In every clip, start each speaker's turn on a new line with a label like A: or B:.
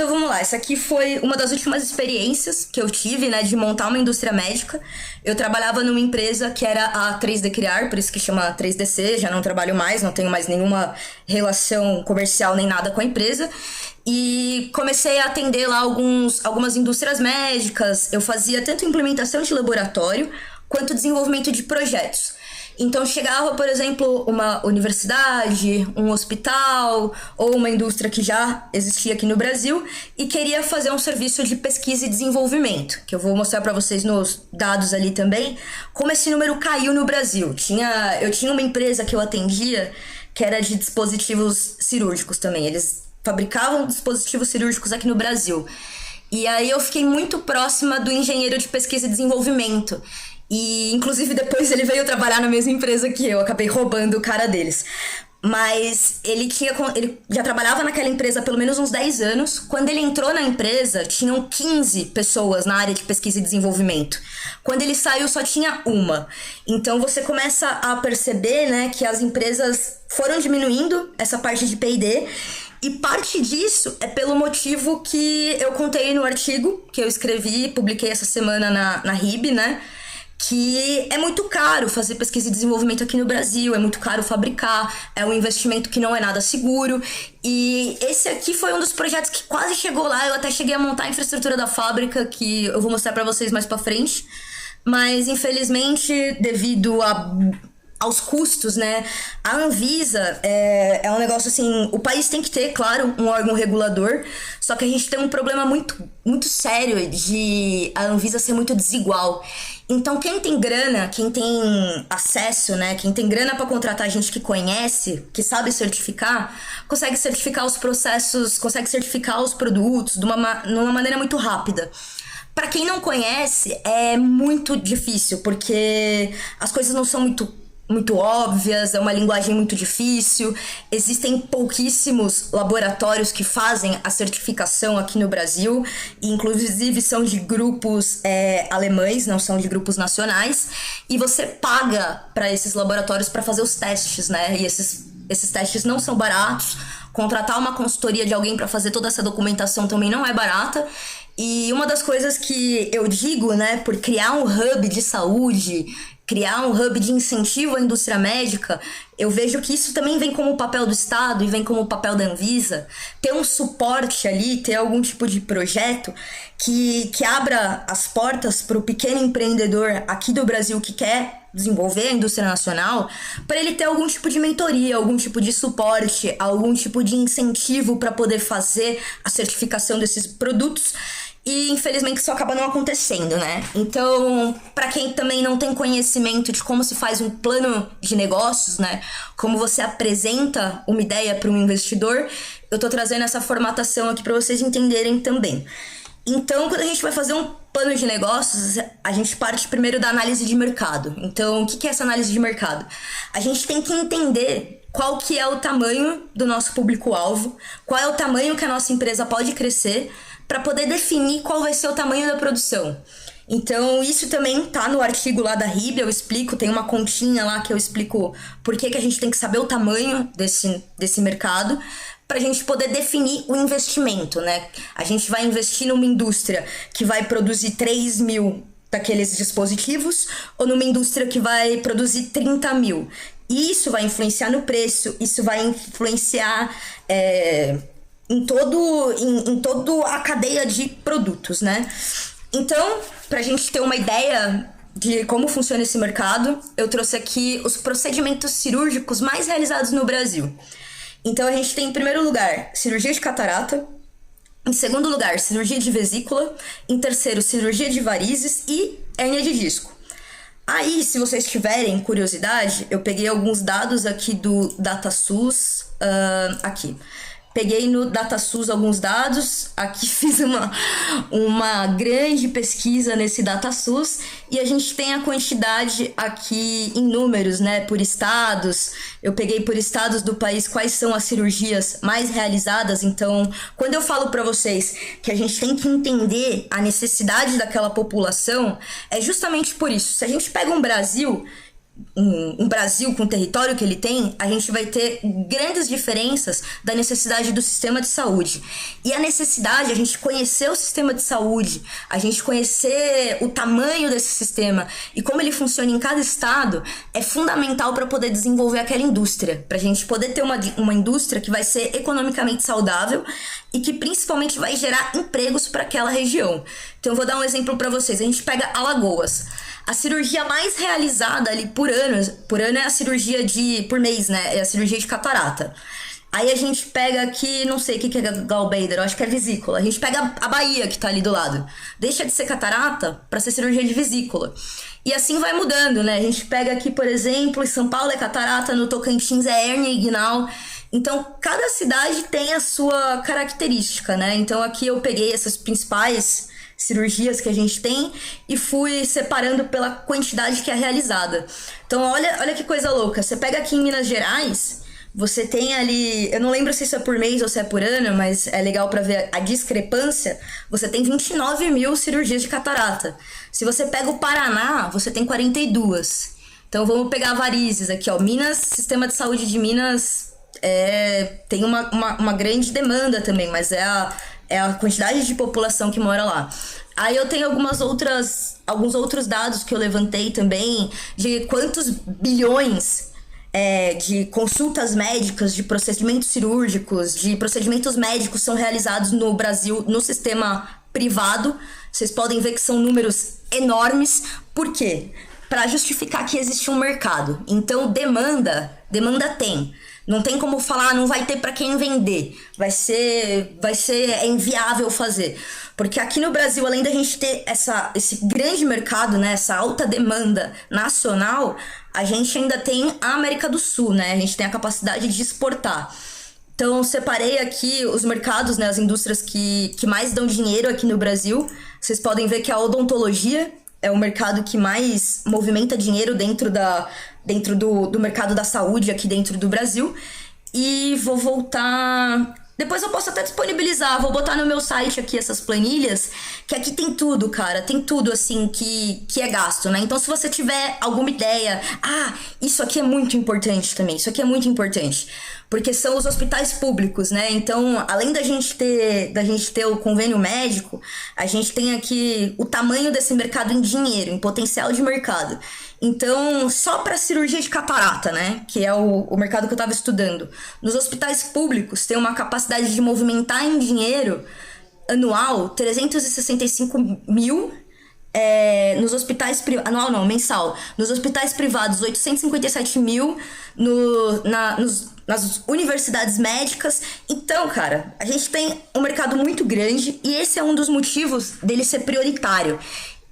A: Então vamos lá, essa aqui foi uma das últimas experiências que eu tive, né, de montar uma indústria médica. Eu trabalhava numa empresa que era a 3D Criar, por isso que chama 3DC, já não trabalho mais, não tenho mais nenhuma relação comercial nem nada com a empresa. E comecei a atender lá algumas indústrias médicas, eu fazia tanto implementação de laboratório quanto desenvolvimento de projetos. Então chegava, por exemplo, uma universidade, um hospital ou uma indústria que já existia aqui no Brasil e queria fazer um serviço de pesquisa e desenvolvimento, que eu vou mostrar para vocês nos dados ali também, como esse número caiu no Brasil. Eu tinha uma empresa que eu atendia que era de dispositivos cirúrgicos também, eles fabricavam dispositivos cirúrgicos aqui no Brasil. E aí eu fiquei muito próxima do engenheiro de pesquisa e desenvolvimento. E, inclusive, depois ele veio trabalhar na mesma empresa que eu acabei roubando o cara deles. Mas ele já trabalhava naquela empresa há pelo menos uns 10 anos. Quando ele entrou na empresa, tinham 15 pessoas na área de pesquisa e desenvolvimento. Quando ele saiu, só tinha uma. Então, você começa a perceber, né, que as empresas foram diminuindo essa parte de P&D. E parte disso é pelo motivo que eu contei no artigo que eu escrevi e publiquei essa semana na RIB, né? Que é muito caro fazer pesquisa e desenvolvimento aqui no Brasil, é muito caro fabricar, é um investimento que não é nada seguro. E esse aqui foi um dos projetos que quase chegou lá, eu até cheguei a montar a infraestrutura da fábrica, que eu vou mostrar pra vocês mais pra frente. Mas, infelizmente, devido aos custos, né? A Anvisa é um negócio assim... O país tem que ter, claro, um órgão regulador, só que a gente tem um problema muito, muito sério de a Anvisa ser muito desigual. Então, quem tem grana, quem tem acesso, né? Quem tem grana para contratar gente que conhece, que sabe certificar, consegue certificar os processos, consegue certificar os produtos numa maneira muito rápida. Para quem não conhece, é muito difícil, porque as coisas não são muito óbvias, é uma linguagem muito difícil, existem pouquíssimos laboratórios que fazem a certificação aqui no Brasil, e inclusive são de grupos alemães, não são de grupos nacionais, e você paga para esses laboratórios para fazer os testes, né? E esses testes não são baratos, contratar uma consultoria de alguém para fazer toda essa documentação também não é barata. E uma das coisas que eu digo, né, por criar um hub de saúde, criar um hub de incentivo à indústria médica, eu vejo que isso também vem como papel do Estado e vem como papel da Anvisa, ter um suporte ali, ter algum tipo de projeto que abra as portas para o pequeno empreendedor aqui do Brasil que quer desenvolver a indústria nacional, para ele ter algum tipo de mentoria, algum tipo de suporte, algum tipo de incentivo para poder fazer a certificação desses produtos. E infelizmente isso acaba não acontecendo, né? Então, para quem também não tem conhecimento de como se faz um plano de negócios, né? Como você apresenta uma ideia para um investidor, eu tô trazendo essa formatação aqui para vocês entenderem também. Então, quando a gente vai fazer um plano de negócios, a gente parte primeiro da análise de mercado. Então, o que é essa análise de mercado? A gente tem que entender qual que é o tamanho do nosso público-alvo, qual é o tamanho que a nossa empresa pode crescer, para poder definir qual vai ser o tamanho da produção. Então, isso também tá no artigo lá da RIB, eu explico, tem uma continha lá que eu explico por que a gente tem que saber o tamanho desse mercado, pra gente poder definir o investimento, né? A gente vai investir numa indústria que vai produzir 3 mil daqueles dispositivos, ou numa indústria que vai produzir 30 mil. E isso vai influenciar no preço, isso vai influenciar... em toda a cadeia de produtos, né? Então, pra gente ter uma ideia de como funciona esse mercado, eu trouxe aqui os procedimentos cirúrgicos mais realizados no Brasil. Então, a gente tem, em primeiro lugar, cirurgia de catarata. Em segundo lugar, cirurgia de vesícula. Em terceiro, cirurgia de varizes e hérnia de disco. Aí, se vocês tiverem curiosidade, eu peguei alguns dados aqui do DataSUS, aqui. Peguei no DataSUS alguns dados, aqui fiz uma grande pesquisa nesse DataSUS e a gente tem a quantidade aqui em números, né, por estados. Eu peguei por estados do país quais são as cirurgias mais realizadas. Então, quando eu falo para vocês que a gente tem que entender a necessidade daquela população, é justamente por isso. Se a gente pega um Brasil um Brasil com o território que ele tem, a gente vai ter grandes diferenças da necessidade do sistema de saúde. E a necessidade, a gente conhecer o sistema de saúde, a gente conhecer o tamanho desse sistema e como ele funciona em cada estado, é fundamental para poder desenvolver aquela indústria, para a gente poder ter uma indústria que vai ser economicamente saudável e que principalmente vai gerar empregos para aquela região. Então eu vou dar um exemplo para vocês. A gente pega Alagoas. A cirurgia mais realizada ali por ano é a cirurgia por mês, né? É a cirurgia de catarata. Aí a gente pega aqui, não sei o que é gallbladder, eu acho que é vesícula. A gente pega a Bahia, que tá ali do lado. Deixa de ser catarata para ser cirurgia de vesícula. E assim vai mudando, né? A gente pega aqui, por exemplo, em São Paulo é catarata, no Tocantins é hérnia inguinal. Então, cada cidade tem a sua característica, né? Então, aqui eu peguei essas principais cirurgias que a gente tem e fui separando pela quantidade que é realizada. Então, olha que coisa louca. Você pega aqui em Minas Gerais, você tem ali... Eu não lembro se isso é por mês ou se é por ano, mas é legal para ver a discrepância. Você tem 29 mil cirurgias de catarata. Se você pega o Paraná, você tem 42. Então, vamos pegar varizes aqui, ó. Minas, Sistema de Saúde de Minas... tem uma grande demanda também, mas é a quantidade de população que mora lá. Aí eu tenho alguns outros dados que eu levantei também, de quantos bilhões de consultas médicas, de procedimentos cirúrgicos, de procedimentos médicos são realizados no Brasil, no sistema privado. Vocês podem ver que são números enormes. Por quê? Para justificar que existe um mercado. Então, demanda tem. Não tem como falar, não vai ter para quem vender. É inviável fazer. Porque aqui no Brasil, além da gente ter esse grande mercado, né, essa alta demanda nacional, a gente ainda tem a América do Sul, né? A gente tem a capacidade de exportar. Então, separei aqui os mercados, né, as indústrias que mais dão dinheiro aqui no Brasil. Vocês podem ver que a odontologia é o mercado que mais movimenta dinheiro dentro do mercado da saúde aqui dentro do Brasil. E vou voltar... Depois eu posso até disponibilizar, vou botar no meu site aqui essas planilhas, que aqui tem tudo, cara, tem tudo assim que é gasto, né? Então se você tiver alguma ideia, isso aqui é muito importante também, isso aqui é muito importante, porque são os hospitais públicos, né? Então, além da gente ter o convênio médico, a gente tem aqui o tamanho desse mercado em dinheiro, em potencial de mercado. Então, só para cirurgia de catarata, né, que é o mercado que eu estava estudando, nos hospitais públicos tem uma capacidade de movimentar em dinheiro anual 365 mil, nos hospitais anual não, mensal. Nos hospitais privados, 857 mil, nas universidades médicas. Então, cara, a gente tem um mercado muito grande e esse é um dos motivos dele ser prioritário.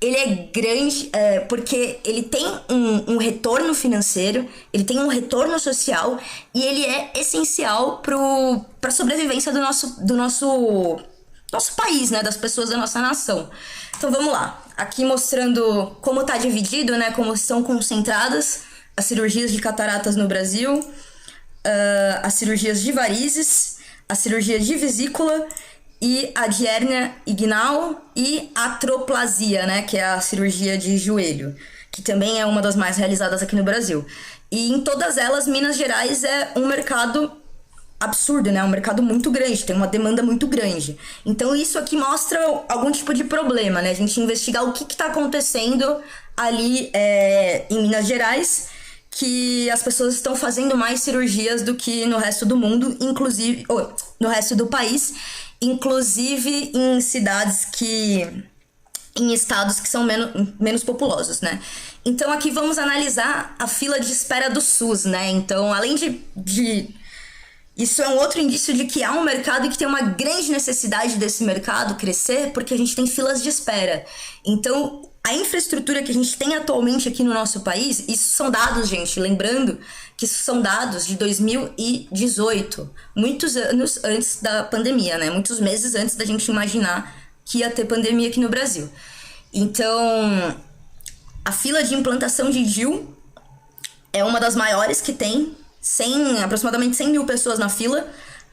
A: Ele é grande porque ele tem um retorno financeiro, ele tem um retorno social e ele é essencial para a sobrevivência do nosso país, né, das pessoas da nossa nação. Então vamos lá, aqui mostrando como está dividido, né, como são concentradas as cirurgias de cataratas no Brasil, as cirurgias de varizes, a cirurgia de vesícula e a de hérnia inguinal e atroplasia, né, que é a cirurgia de joelho, que também é uma das mais realizadas aqui no Brasil. E em todas elas, Minas Gerais é um mercado absurdo, né, um mercado muito grande, tem uma demanda muito grande. Então isso aqui mostra algum tipo de problema, né, a gente investigar o que está acontecendo ali em Minas Gerais, que as pessoas estão fazendo mais cirurgias do que no resto do mundo, inclusive no resto do país, inclusive em em estados que são menos populosos, né? Então aqui vamos analisar a fila de espera do SUS, né? Então, além de isso é um outro indício de que há um mercado e que tem uma grande necessidade desse mercado crescer, porque a gente tem filas de espera. Então, a infraestrutura que a gente tem atualmente aqui no nosso país, isso são dados, gente, lembrando que isso são dados de 2018, muitos anos antes da pandemia, né? Muitos meses antes da gente imaginar que ia ter pandemia aqui no Brasil. Então, a fila de implantação de DIU é uma das maiores que tem, aproximadamente 100 mil pessoas na fila.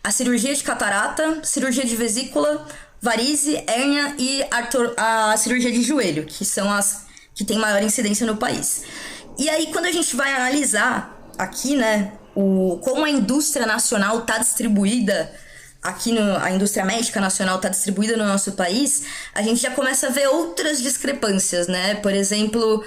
A: A cirurgia de catarata, cirurgia de vesícula, varize, hérnia e a cirurgia de joelho, que são as que têm maior incidência no país. E aí, quando a gente vai analisar aqui, né, como a indústria nacional está distribuída, a indústria médica nacional está distribuída no nosso país, a gente já começa a ver outras discrepâncias, né? Por exemplo,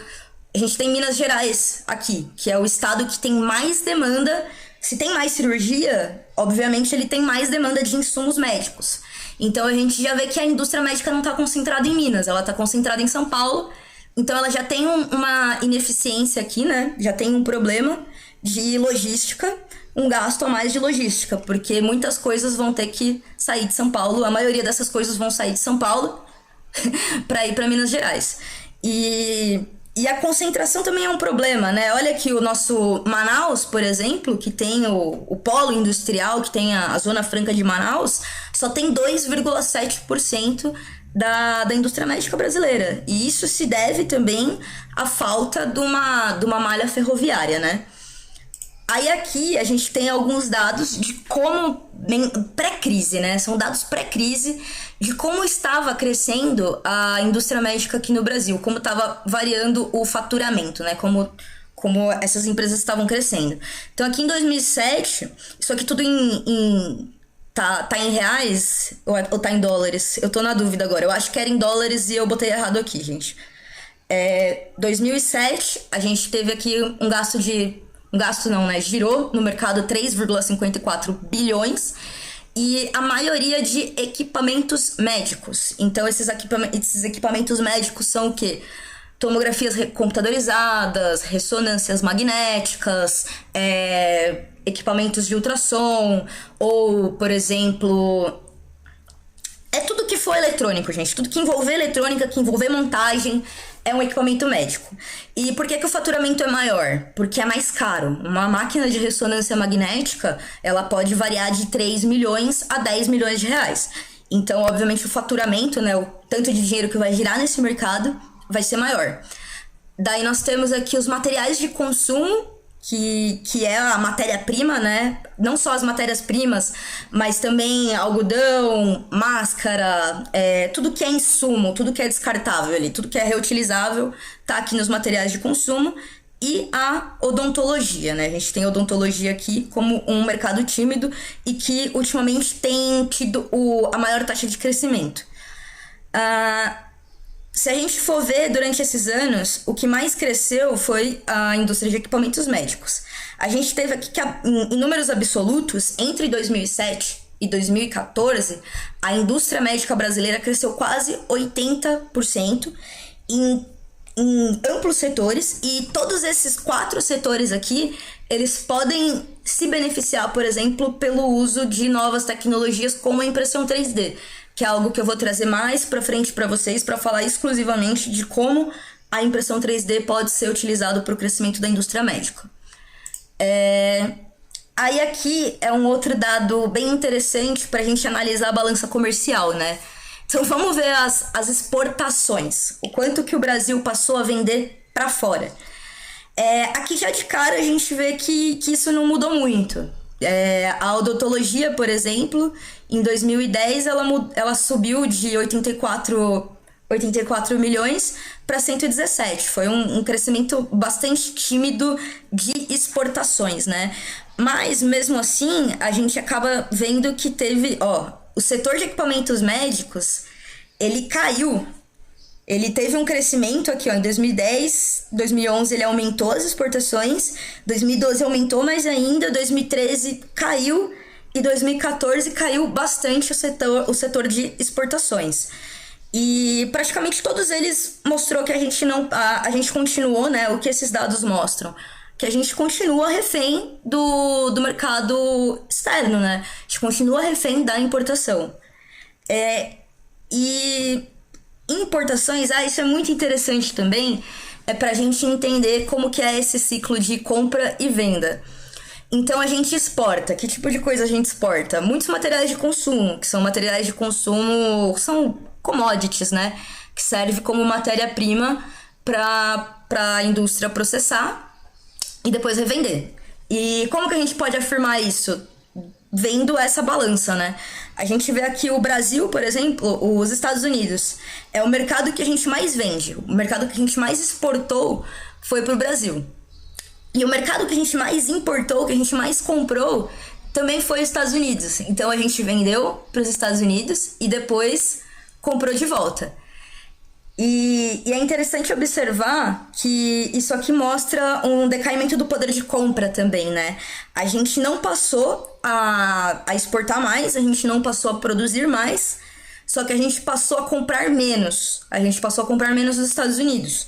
A: a gente tem Minas Gerais aqui, que é o estado que tem mais demanda. Se tem mais cirurgia, obviamente ele tem mais demanda de insumos médicos. Então a gente já vê que a indústria médica não está concentrada em Minas, ela está concentrada em São Paulo. Então ela já tem uma ineficiência aqui, né? Já tem um problema de logística, um gasto a mais de logística, porque muitas coisas vão ter que sair de São Paulo, a maioria dessas coisas vão sair de São Paulo para ir para Minas Gerais. E a concentração também é um problema, né? Olha aqui o nosso Manaus, por exemplo, que tem o polo industrial, que tem a Zona Franca de Manaus, só tem 2,7% da indústria médica brasileira. E isso se deve também à falta de uma malha ferroviária, né? Aí aqui a gente tem alguns dados de como, pré-crise, né? São dados pré-crise de como estava crescendo a indústria médica aqui no Brasil, como estava variando o faturamento, né? Como essas empresas estavam crescendo. Então aqui em 2007, isso aqui tudo tá em reais ou tá em dólares? Eu tô na dúvida agora. Eu acho que era em dólares e eu botei errado aqui, gente. 2007, a gente teve aqui um gasto não, né? Girou no mercado 3,54 bilhões e a maioria de equipamentos médicos. Então, esses equipamentos médicos são o quê? Tomografias computadorizadas, ressonâncias magnéticas, equipamentos de ultrassom, ou, por exemplo... É tudo que for eletrônico, gente. Tudo que envolver eletrônica, que envolver montagem, é um equipamento médico. E por que o faturamento é maior? Porque é mais caro. Uma máquina de ressonância magnética, ela pode variar de 3 milhões a 10 milhões de reais. Então, obviamente, o faturamento, né, o tanto de dinheiro que vai girar nesse mercado, vai ser maior. Daí nós temos aqui os materiais de consumo, que é a matéria-prima, né? Não só as matérias-primas, mas também algodão, máscara, tudo que é insumo, tudo que é descartável ali, tudo que é reutilizável, tá aqui nos materiais de consumo. E a odontologia, né? A gente tem odontologia aqui como um mercado tímido e que ultimamente tem tido a maior taxa de crescimento. Se a gente for ver durante esses anos, o que mais cresceu foi a indústria de equipamentos médicos. A gente teve aqui que, em números absolutos, entre 2007 e 2014, a indústria médica brasileira cresceu quase 80% em amplos setores, e todos esses 4 setores aqui, eles podem se beneficiar, por exemplo, pelo uso de novas tecnologias como a impressão 3D, que é algo que eu vou trazer mais pra frente pra vocês, pra falar exclusivamente de como a impressão 3D pode ser utilizado para o crescimento da indústria médica. Aí aqui é um outro dado bem interessante pra gente analisar a balança comercial, né? Então vamos ver as exportações, o quanto que o Brasil passou a vender pra fora. Aqui já de cara a gente vê que isso não mudou muito. A odontologia, por exemplo, em 2010 ela subiu de 84 milhões para 117. Foi um crescimento bastante tímido de exportações, né? Mas mesmo assim, a gente acaba vendo que teve, o setor de equipamentos médicos, ele caiu. Ele teve um crescimento aqui, em 2010, 2011 ele aumentou as exportações, 2012 aumentou mais ainda, 2013 caiu e 2014 caiu bastante o setor de exportações. E praticamente todos eles mostrou que a gente continuou, né, o que esses dados mostram, que a gente continua refém do mercado externo, né, a gente continua refém da importação. E importações, isso é muito interessante também, pra gente entender como que é esse ciclo de compra e venda. Então a gente exporta, que tipo de coisa a gente exporta? Muitos materiais de consumo, que são materiais de consumo, são commodities, né? Que serve como matéria-prima para a indústria processar e depois revender. E como que a gente pode afirmar isso? Vendo essa balança, né? A gente vê aqui o Brasil, por exemplo, os Estados Unidos. É o mercado que a gente mais vende. O mercado que a gente mais exportou foi pro Brasil. E o mercado que a gente mais importou, que a gente mais comprou, também foi os Estados Unidos. Então a gente vendeu para os Estados Unidos e depois comprou de volta. E é interessante observar que isso aqui mostra um decaimento do poder de compra também, né? A gente não passou a exportar mais, a gente não passou a produzir mais, só que a gente passou a comprar menos. A gente passou a comprar menos nos Estados Unidos.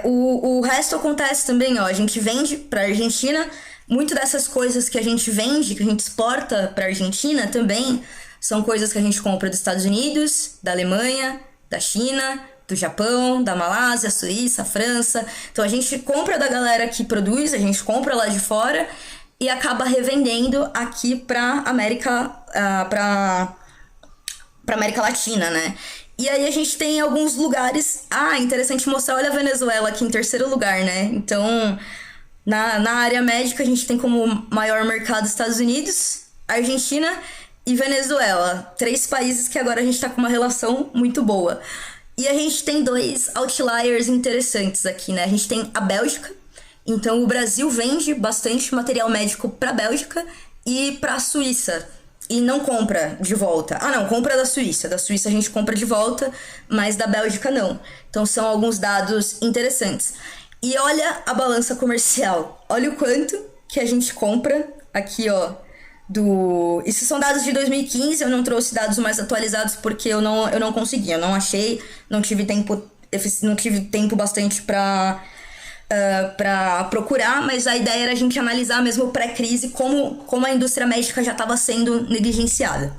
A: O resto acontece também, ó. A gente vende para a Argentina. Muito dessas coisas que a gente vende, que a gente exporta para a Argentina também, são coisas que a gente compra dos Estados Unidos, da Alemanha, da China, do Japão, da Malásia, Suíça, França. Então a gente compra da galera que produz, a gente compra lá de fora e acaba revendendo aqui para para América Latina, né? E aí a gente tem alguns lugares... interessante mostrar, olha a Venezuela aqui em terceiro lugar, né? Então, na área médica, a gente tem como maior mercado Estados Unidos, Argentina e Venezuela. 3 países que agora a gente tá com uma relação muito boa. E a gente tem 2 outliers interessantes aqui, né? A gente tem a Bélgica. Então, o Brasil vende bastante material médico pra Bélgica e pra Suíça. E não compra de volta. Não, compra da Suíça. Da Suíça a gente compra de volta, mas da Bélgica não. Então são alguns dados interessantes. E olha a balança comercial. Olha o quanto que a gente compra aqui, ó. Isso são dados de 2015, eu não trouxe dados mais atualizados porque eu não consegui. Eu não achei, não tive tempo bastante para procurar, mas a ideia era a gente analisar mesmo pré-crise como a indústria médica já estava sendo negligenciada.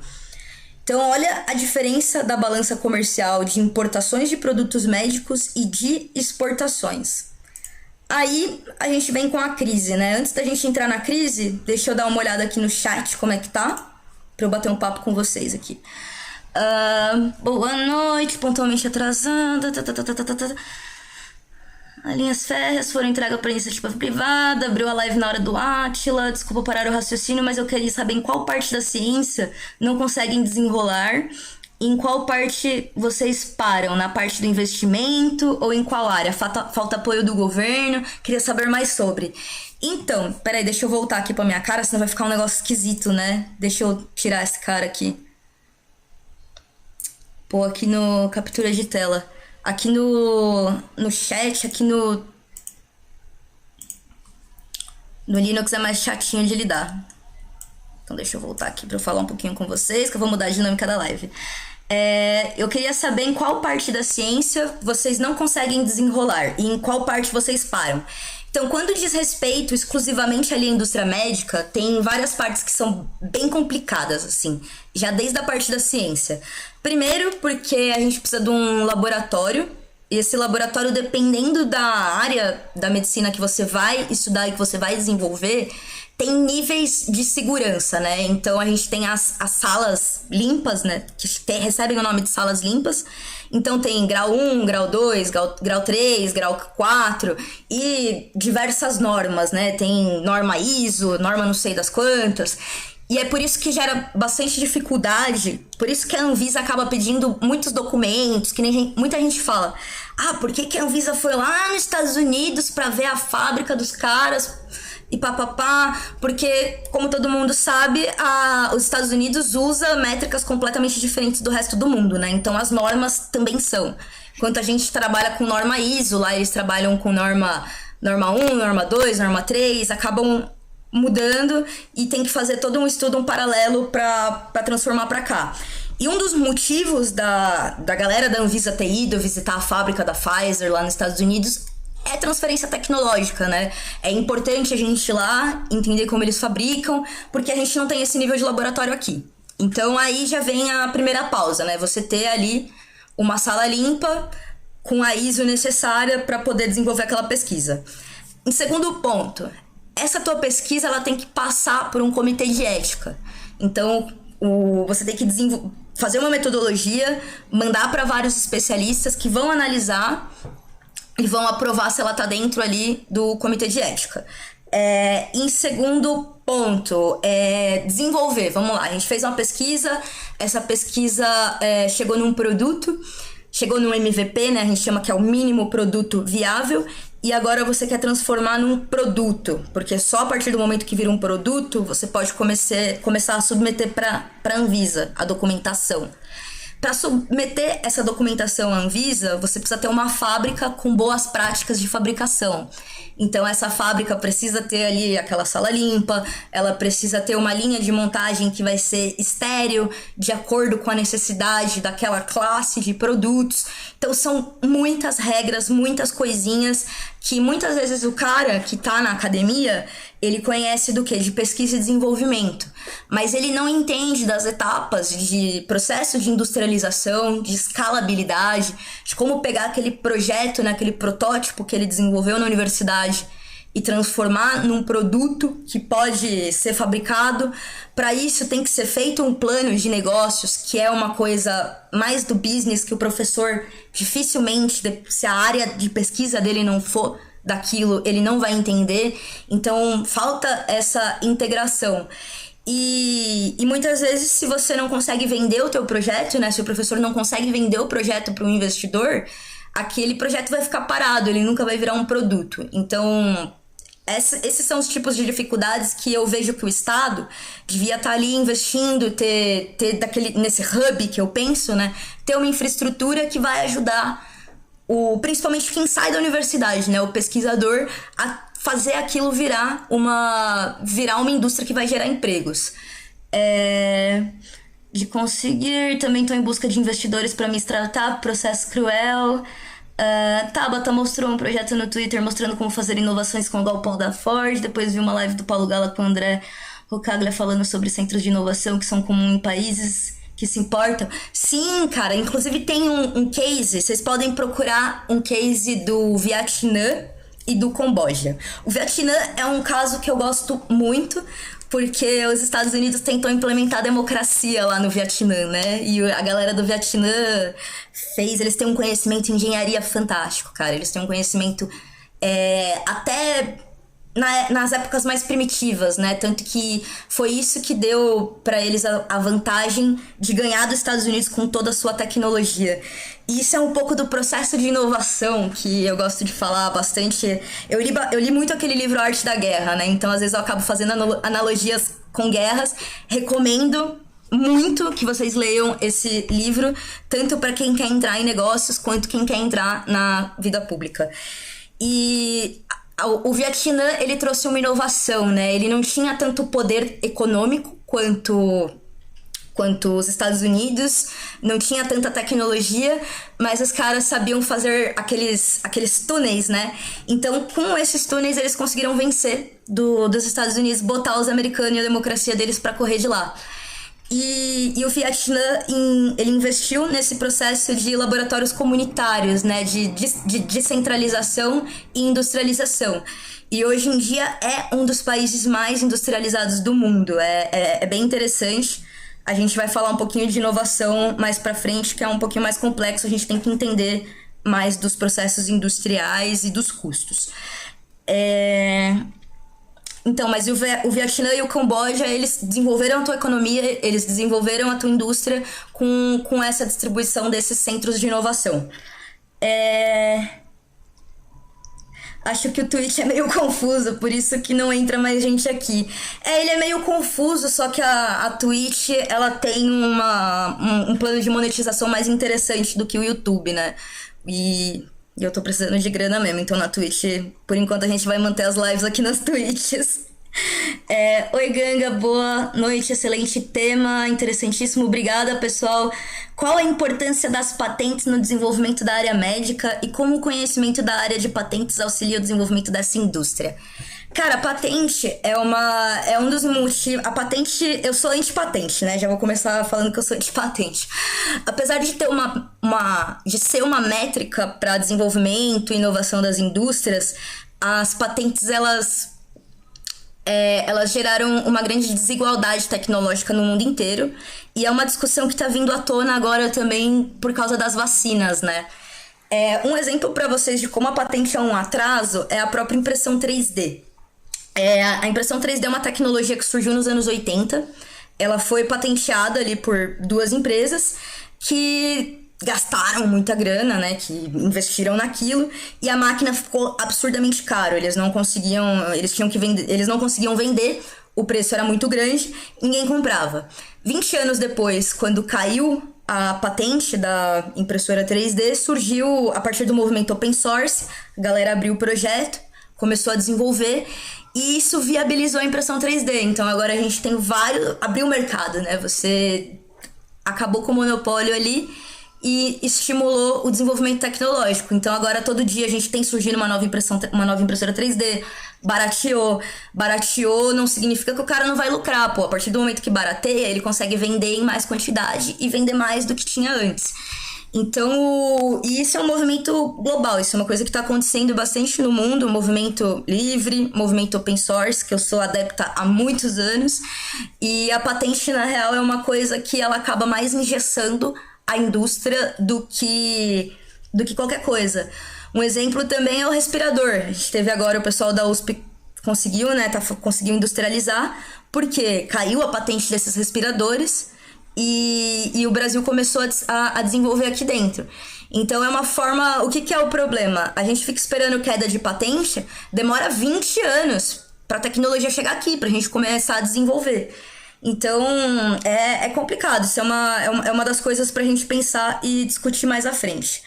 A: Então, olha a diferença da balança comercial de importações de produtos médicos e de exportações. Aí, a gente vem com a crise, né? Antes da gente entrar na crise, deixa eu dar uma olhada aqui no chat, como é que tá, pra eu bater um papo com vocês aqui. Boa noite, pontualmente atrasada. As linhas férreas foram entregues para iniciativa privada, abriu a live na hora do Átila, desculpa parar o raciocínio, mas eu queria saber em qual parte da ciência não conseguem desenrolar, em qual parte vocês param, na parte do investimento ou em qual área? Falta apoio do governo? Queria saber mais sobre. Então, peraí, deixa eu voltar aqui pra minha cara, senão vai ficar um negócio esquisito, né? Deixa eu tirar esse cara aqui. Pô, aqui no captura de tela. Aqui no chat, aqui no Linux é mais chatinho de lidar. Então deixa eu voltar aqui para eu falar um pouquinho com vocês, que eu vou mudar a dinâmica da live. Eu queria saber em qual parte da ciência vocês não conseguem desenrolar e em qual parte vocês param. Então, quando diz respeito exclusivamente ali à indústria médica, tem várias partes que são bem complicadas, assim, já desde a parte da ciência. Primeiro, porque a gente precisa de um laboratório, e esse laboratório, dependendo da área da medicina que você vai estudar e que você vai desenvolver, tem níveis de segurança, né? Então, a gente tem as salas limpas, né? Que recebem o nome de salas limpas. Então, tem grau 1, grau 2, grau 3, grau 4 e diversas normas, né? Tem norma ISO, norma não sei das quantas. E é por isso que gera bastante dificuldade, por isso que a Anvisa acaba pedindo muitos documentos, que nem muita gente fala. Por que a Anvisa foi lá nos Estados Unidos para ver a fábrica dos caras e papapá? Porque, como todo mundo sabe, os Estados Unidos usa métricas completamente diferentes do resto do mundo, né? Então as normas também são. Enquanto a gente trabalha com norma ISO, lá eles trabalham com norma 1, norma 2, norma 3, acabam mudando e tem que fazer todo um estudo, um paralelo para transformar para cá. E um dos motivos da galera da Anvisa ter ido visitar a fábrica da Pfizer lá nos Estados Unidos é transferência tecnológica, né? É importante a gente ir lá, entender como eles fabricam, porque a gente não tem esse nível de laboratório aqui. Então aí já vem a primeira pausa, né? Você ter ali uma sala limpa com a ISO necessária para poder desenvolver aquela pesquisa. Em segundo ponto, essa tua pesquisa ela tem que passar por um comitê de ética. Então, você tem que fazer uma metodologia, mandar para vários especialistas que vão analisar e vão aprovar se ela está dentro ali do comitê de ética. Em segundo ponto, desenvolver. Vamos lá, a gente fez uma pesquisa, essa pesquisa chegou num produto, chegou num MVP, né? A gente chama que é o mínimo produto viável. e agora você quer transformar num produto, porque só a partir do momento que vira um produto, você pode começar a submeter para a Anvisa a documentação. Para submeter essa documentação à Anvisa, você precisa ter uma fábrica com boas práticas de fabricação. Então, essa fábrica precisa ter ali aquela sala limpa, ela precisa ter uma linha de montagem que vai ser estéril, de acordo com a necessidade daquela classe de produtos. Então, são muitas regras, muitas coisinhas que muitas vezes o cara que tá na academia, ele conhece do quê? De pesquisa e desenvolvimento. Mas ele não entende das etapas de processo de industrialização, de escalabilidade, de como pegar aquele projeto, né, aquele protótipo que ele desenvolveu na universidade e transformar num produto que pode ser fabricado. Para isso tem que ser feito um plano de negócios, que é uma coisa mais do business que o professor dificilmente, se a área de pesquisa dele não for daquilo, ele não vai entender. Então falta essa integração. E muitas vezes, se você não consegue vender o teu projeto, né? Se o professor não consegue vender o projeto para um investidor, aquele projeto vai ficar parado, ele nunca vai virar um produto. Então, esses são os tipos de dificuldades que eu vejo que o Estado devia estar ali investindo, ter nesse hub que eu penso, né? Ter uma infraestrutura que vai ajudar principalmente quem sai da universidade, né? O pesquisador a fazer aquilo virar uma indústria que vai gerar empregos. De conseguir, também estou em busca de investidores para minha startup, Processo Cruel. Tabata mostrou um projeto no Twitter mostrando como fazer inovações com o galpão da Ford. Depois vi uma live do Paulo Gala com o André Rocaglia falando sobre centros de inovação que são comuns em países que se importam. Sim, cara, inclusive tem um case, vocês podem procurar um case do Vietnã e do Camboja. O Vietnã é um caso que eu gosto muito, porque os Estados Unidos tentam implementar a democracia lá no Vietnã, né? E a galera do Vietnã eles têm um conhecimento em engenharia fantástico, cara. Eles têm um conhecimento até nas épocas mais primitivas, né? Tanto que foi isso que deu pra eles a vantagem de ganhar dos Estados Unidos com toda a sua tecnologia. E isso é um pouco do processo de inovação que eu gosto de falar bastante. Eu li muito aquele livro Arte da Guerra, né? Então, às vezes, eu acabo fazendo analogias com guerras. Recomendo muito que vocês leiam esse livro, tanto para quem quer entrar em negócios, quanto quem quer entrar na vida pública. E o Vietnã, ele trouxe uma inovação, né? Ele não tinha tanto poder econômico quanto os Estados Unidos, não tinha tanta tecnologia, mas os caras sabiam fazer aqueles túneis, né? Então, com esses túneis, eles conseguiram vencer dos Estados Unidos, botar os americanos e a democracia deles para correr de lá. E o Vietnã, ele investiu nesse processo de laboratórios comunitários, né? De descentralização e industrialização. E hoje em dia é um dos países mais industrializados do mundo. É bem interessante. A gente vai falar um pouquinho de inovação mais pra frente, que é um pouquinho mais complexo. A gente tem que entender mais dos processos industriais e dos custos. Então, mas o Vietnã e o Camboja, eles desenvolveram a tua economia, eles desenvolveram a tua indústria com essa distribuição desses centros de inovação. Acho que o Twitch é meio confuso, por isso que não entra mais gente aqui. Ele é meio confuso, só que a Twitch, ela tem um plano de monetização mais interessante do que o YouTube, né? E eu tô precisando de grana mesmo, então na Twitch, por enquanto a gente vai manter as lives aqui nas Twitches. Oi, Ganga, boa noite, excelente tema, interessantíssimo, obrigada, pessoal. Qual a importância das patentes no desenvolvimento da área médica e como o conhecimento da área de patentes auxilia o desenvolvimento dessa indústria? Cara, a patente é um dos motivos. A patente, eu sou anti-patente, né? Já vou começar falando que eu sou anti-patente. Apesar de ter de ser uma métrica para desenvolvimento e inovação das indústrias, as patentes elas geraram uma grande desigualdade tecnológica no mundo inteiro. E é uma discussão que está vindo à tona agora também por causa das vacinas, né? Um exemplo para vocês de como a patente é um atraso é a própria impressão 3D. A impressão 3D é uma tecnologia que surgiu nos anos 80. Ela foi patenteada ali por duas empresas que gastaram muita grana, né, que investiram naquilo, e a máquina ficou absurdamente caro. Eles não conseguiam, eles tinham que vender, eles não conseguiam vender, o preço era muito grande, ninguém comprava. 20 anos depois, quando caiu a patente da impressora 3D, surgiu a partir do movimento open source, a galera abriu o projeto, começou a desenvolver, e isso viabilizou a impressão 3D. Então agora a gente tem vários, abriu o mercado, né, você acabou com o monopólio ali e estimulou o desenvolvimento tecnológico. Então agora todo dia a gente tem surgindo uma nova impressora 3D, barateou. Barateou não significa que o cara não vai lucrar, pô. A partir do momento que barateia, ele consegue vender em mais quantidade e vender mais do que tinha antes. Então, isso é um movimento global, isso é uma coisa que está acontecendo bastante no mundo, movimento livre, movimento open source, que eu sou adepta há muitos anos, e a patente, na real, é uma coisa que ela acaba mais engessando a indústria do que qualquer coisa. Um exemplo também é o respirador. A gente teve agora o pessoal da USP conseguiu, né, conseguiu industrializar, porque caiu a patente desses respiradores, e o Brasil começou a desenvolver aqui dentro. Então é uma forma... O que é o problema? A gente fica esperando queda de patente, demora 20 anos para a tecnologia chegar aqui, para a gente começar a desenvolver. Então é complicado, isso é uma das coisas para a gente pensar e discutir mais à frente.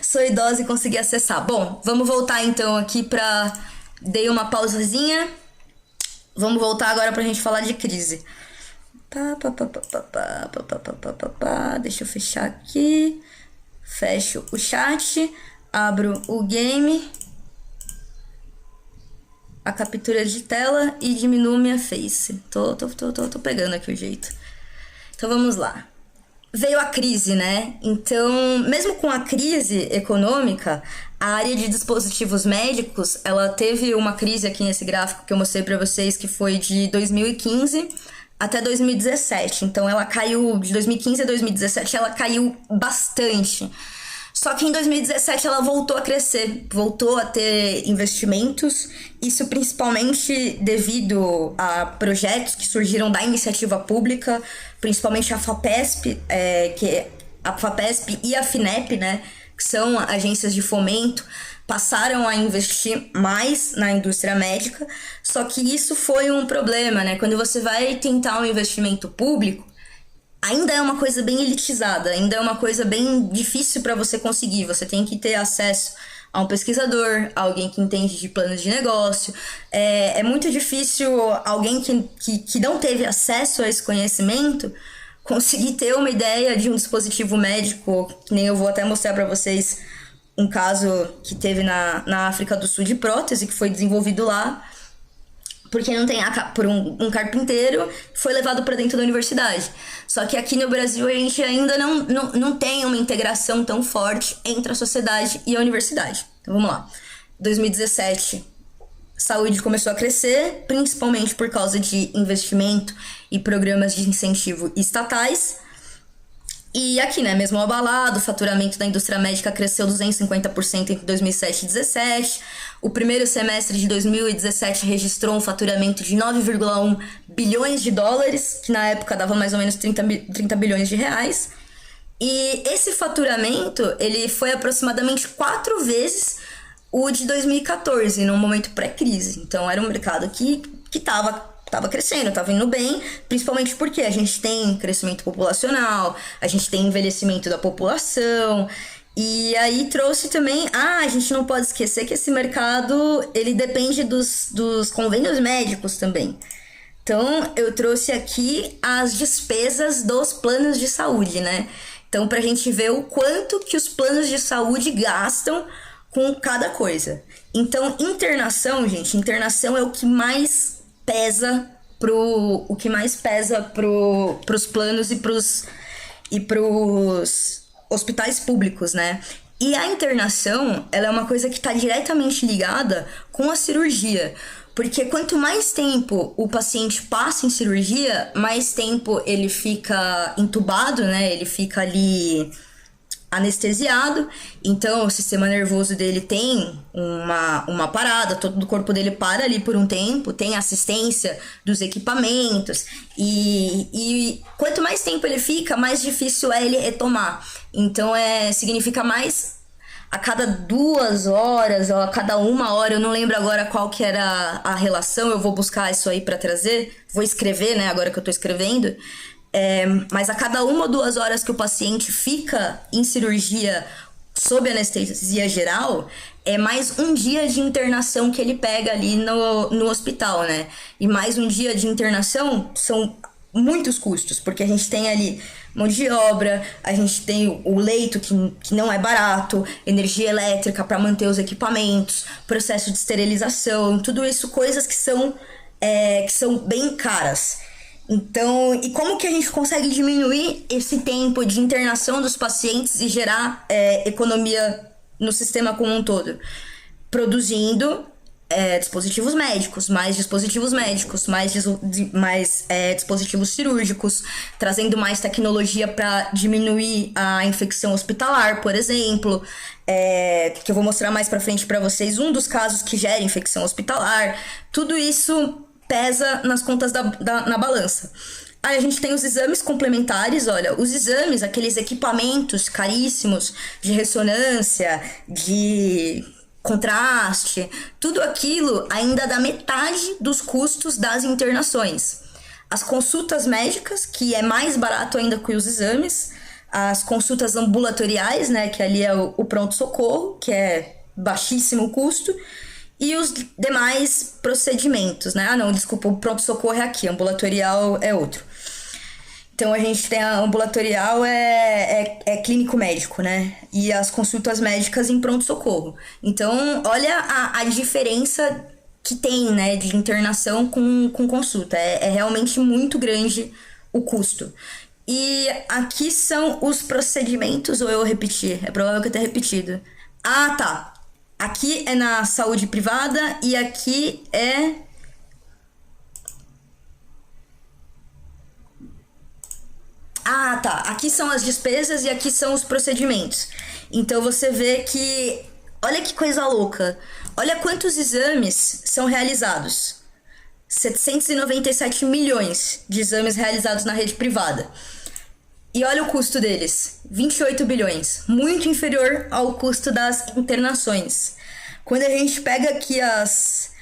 A: Sou idosa e consegui acessar. Bom, vamos voltar então aqui para... Dei uma pausazinha. Vamos voltar agora pra gente falar de crise. Deixa eu fechar aqui. Fecho o chat. Abro o game. A captura de tela e diminuo minha face. Tô pegando aqui o jeito. Então vamos lá. Veio a crise, né? Então, mesmo com a crise econômica, a área de dispositivos médicos, ela teve uma crise aqui nesse gráfico que eu mostrei para vocês, que foi de 2015 até 2017. Então, ela caiu, de 2015 a 2017, ela caiu bastante. Só que em 2017 ela voltou a crescer, voltou a ter investimentos, isso principalmente devido a projetos que surgiram da iniciativa pública, principalmente a FAPESP, a FAPESP e a FINEP, né, que são agências de fomento, passaram a investir mais na indústria médica, só que isso foi um problema, né? Quando você vai tentar um investimento público, ainda é uma coisa bem elitizada, ainda é uma coisa bem difícil para você conseguir. Você tem que ter acesso a um pesquisador, alguém que entende de planos de negócio. É muito difícil alguém que não teve acesso a esse conhecimento conseguir ter uma ideia de um dispositivo médico, que nem eu vou até mostrar para vocês um caso que teve na África do Sul de prótese, que foi desenvolvido lá, porque não tem por um carpinteiro, foi levado para dentro da universidade. Só que aqui no Brasil a gente ainda não tem uma integração tão forte entre a sociedade e a universidade. Então vamos lá. 2017, saúde começou a crescer, principalmente por causa de investimento e programas de incentivo estatais. E aqui, né, mesmo abalado, o faturamento da indústria médica cresceu 250% entre 2007 e 2017. O primeiro semestre de 2017 registrou um faturamento de 9,1 bilhões de dólares, que na época dava mais ou menos 30 bilhões de reais. E esse faturamento, ele foi aproximadamente 4 vezes o de 2014, num momento pré-crise. Então era um mercado que estava crescendo, estava indo bem, principalmente porque a gente tem crescimento populacional, a gente tem envelhecimento da população, e aí trouxe também, a gente não pode esquecer que esse mercado, ele depende dos convênios médicos também. Então, eu trouxe aqui as despesas dos planos de saúde, né? Então, pra gente ver o quanto que os planos de saúde gastam com cada coisa. Então, internação, gente, internação é o que mais pesa pros planos e pros hospitais públicos, né? E a internação, ela é uma coisa que está diretamente ligada com a cirurgia, porque quanto mais tempo o paciente passa em cirurgia, mais tempo ele fica entubado, né? Ele fica ali anestesiado, então o sistema nervoso dele tem uma parada, todo o corpo dele para ali por um tempo, tem assistência dos equipamentos, e quanto mais tempo ele fica, mais difícil é ele retomar. Então significa mais a cada 2 horas ou a cada 1 hora, eu não lembro agora qual que era a relação, eu vou buscar isso aí para trazer, vou escrever, né, agora que eu tô escrevendo. Mas a cada 1 ou 2 horas que o paciente fica em cirurgia sob anestesia geral, é mais um dia de internação que ele pega ali no hospital, né? E mais um dia de internação são muitos custos, porque a gente tem ali mão de obra, a gente tem o leito que não é barato, energia elétrica para manter os equipamentos, processo de esterilização, tudo isso coisas que são bem caras. Então, e como que a gente consegue diminuir esse tempo de internação dos pacientes e gerar economia no sistema como um todo? Produzindo dispositivos médicos, mais dispositivos médicos, mais dispositivos cirúrgicos, trazendo mais tecnologia para diminuir a infecção hospitalar, por exemplo, que eu vou mostrar mais para frente para vocês, um dos casos que gera infecção hospitalar. Tudo isso pesa nas contas na balança. Aí a gente tem os exames complementares, olha, os exames, aqueles equipamentos caríssimos de ressonância, de contraste, tudo aquilo ainda dá metade dos custos das internações. As consultas médicas, que é mais barato ainda que os exames, as consultas ambulatoriais, né, que ali é o pronto-socorro, que é baixíssimo custo, e os demais procedimentos, né? Ah, não, desculpa, o pronto-socorro é aqui, ambulatorial é outro. Então, a gente tem a ambulatorial é clínico médico, né? E as consultas médicas em pronto-socorro. Então, olha a diferença que tem, né, de internação com consulta. É realmente muito grande o custo. E aqui são os procedimentos, ou eu repeti? É provável que eu tenha repetido. Ah, tá. Aqui é na saúde privada e aqui é... Ah, tá. Aqui são as despesas e aqui são os procedimentos. Então você vê que... Olha que coisa louca. Olha quantos exames são realizados. 797 milhões de exames realizados na rede privada. E olha o custo deles, 28 bilhões, muito inferior ao custo das internações. Quando a gente pega aqui as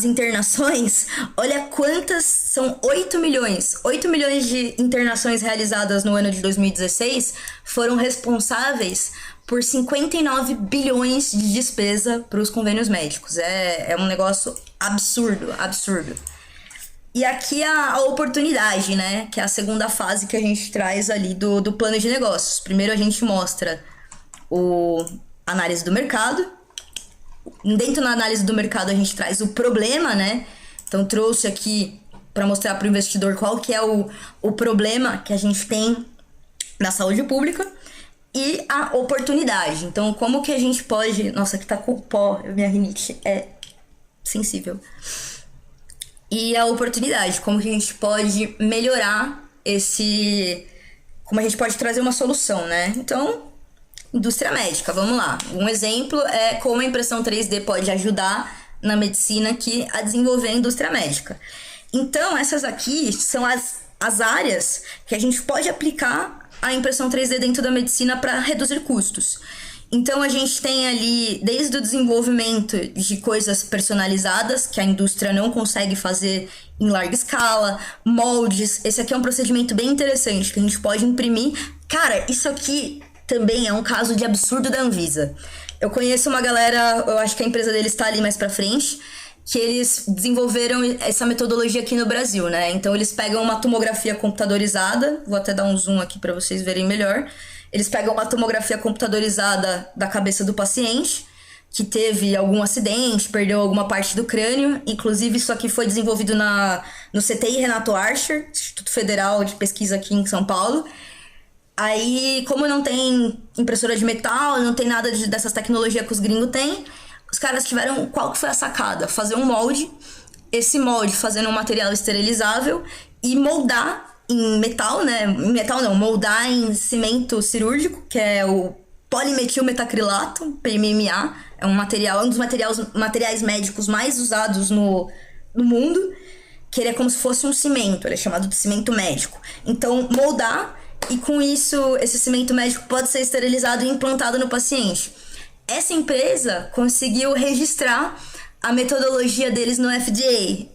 A: internações, olha quantas, são 8 milhões. 8 milhões de internações realizadas no ano de 2016 foram responsáveis por 59 bilhões de despesa para os convênios médicos. É um negócio absurdo, absurdo. E aqui a oportunidade, né? Que é a segunda fase que a gente traz ali do plano de negócios. Primeiro a gente mostra a análise do mercado. Dentro da análise do mercado a gente traz o problema, né? Então trouxe aqui para mostrar para o investidor qual que é o problema que a gente tem na saúde pública e a oportunidade. Então como que a gente pode... Nossa, aqui tá com pó, minha rinite é sensível. E a oportunidade, como que a gente pode melhorar como a gente pode trazer uma solução, né? Então, indústria médica, vamos lá. Um exemplo é como a impressão 3D pode ajudar na medicina aqui a desenvolver a indústria médica. Então, essas aqui são as áreas que a gente pode aplicar a impressão 3D dentro da medicina para reduzir custos. Então, a gente tem ali, desde o desenvolvimento de coisas personalizadas, que a indústria não consegue fazer em larga escala, moldes. Esse aqui é um procedimento bem interessante, que a gente pode imprimir. Cara, isso aqui também é um caso de absurdo da Anvisa. Eu conheço uma galera, eu acho que a empresa deles está ali mais pra frente, que eles desenvolveram essa metodologia aqui no Brasil, né? Então, eles pegam uma tomografia computadorizada, vou até dar um zoom aqui para vocês verem melhor. Eles pegam uma tomografia computadorizada da cabeça do paciente, que teve algum acidente, perdeu alguma parte do crânio. Inclusive, isso aqui foi desenvolvido no CTI Renato Archer, Instituto Federal de Pesquisa aqui em São Paulo. Aí, como não tem impressora de metal, não tem nada dessas tecnologias que os gringos têm, os caras tiveram... Qual que foi a sacada? Fazer um molde, esse molde fazendo um material esterilizável e moldar em metal, né? Em metal não, moldar em cimento cirúrgico, que é o polimetilmetacrilato, PMMA, é um dos materiais médicos mais usados no mundo, que ele é como se fosse um cimento, ele é chamado de cimento médico. Então, moldar, e com isso, esse cimento médico pode ser esterilizado e implantado no paciente. Essa empresa conseguiu registrar a metodologia deles no FDA.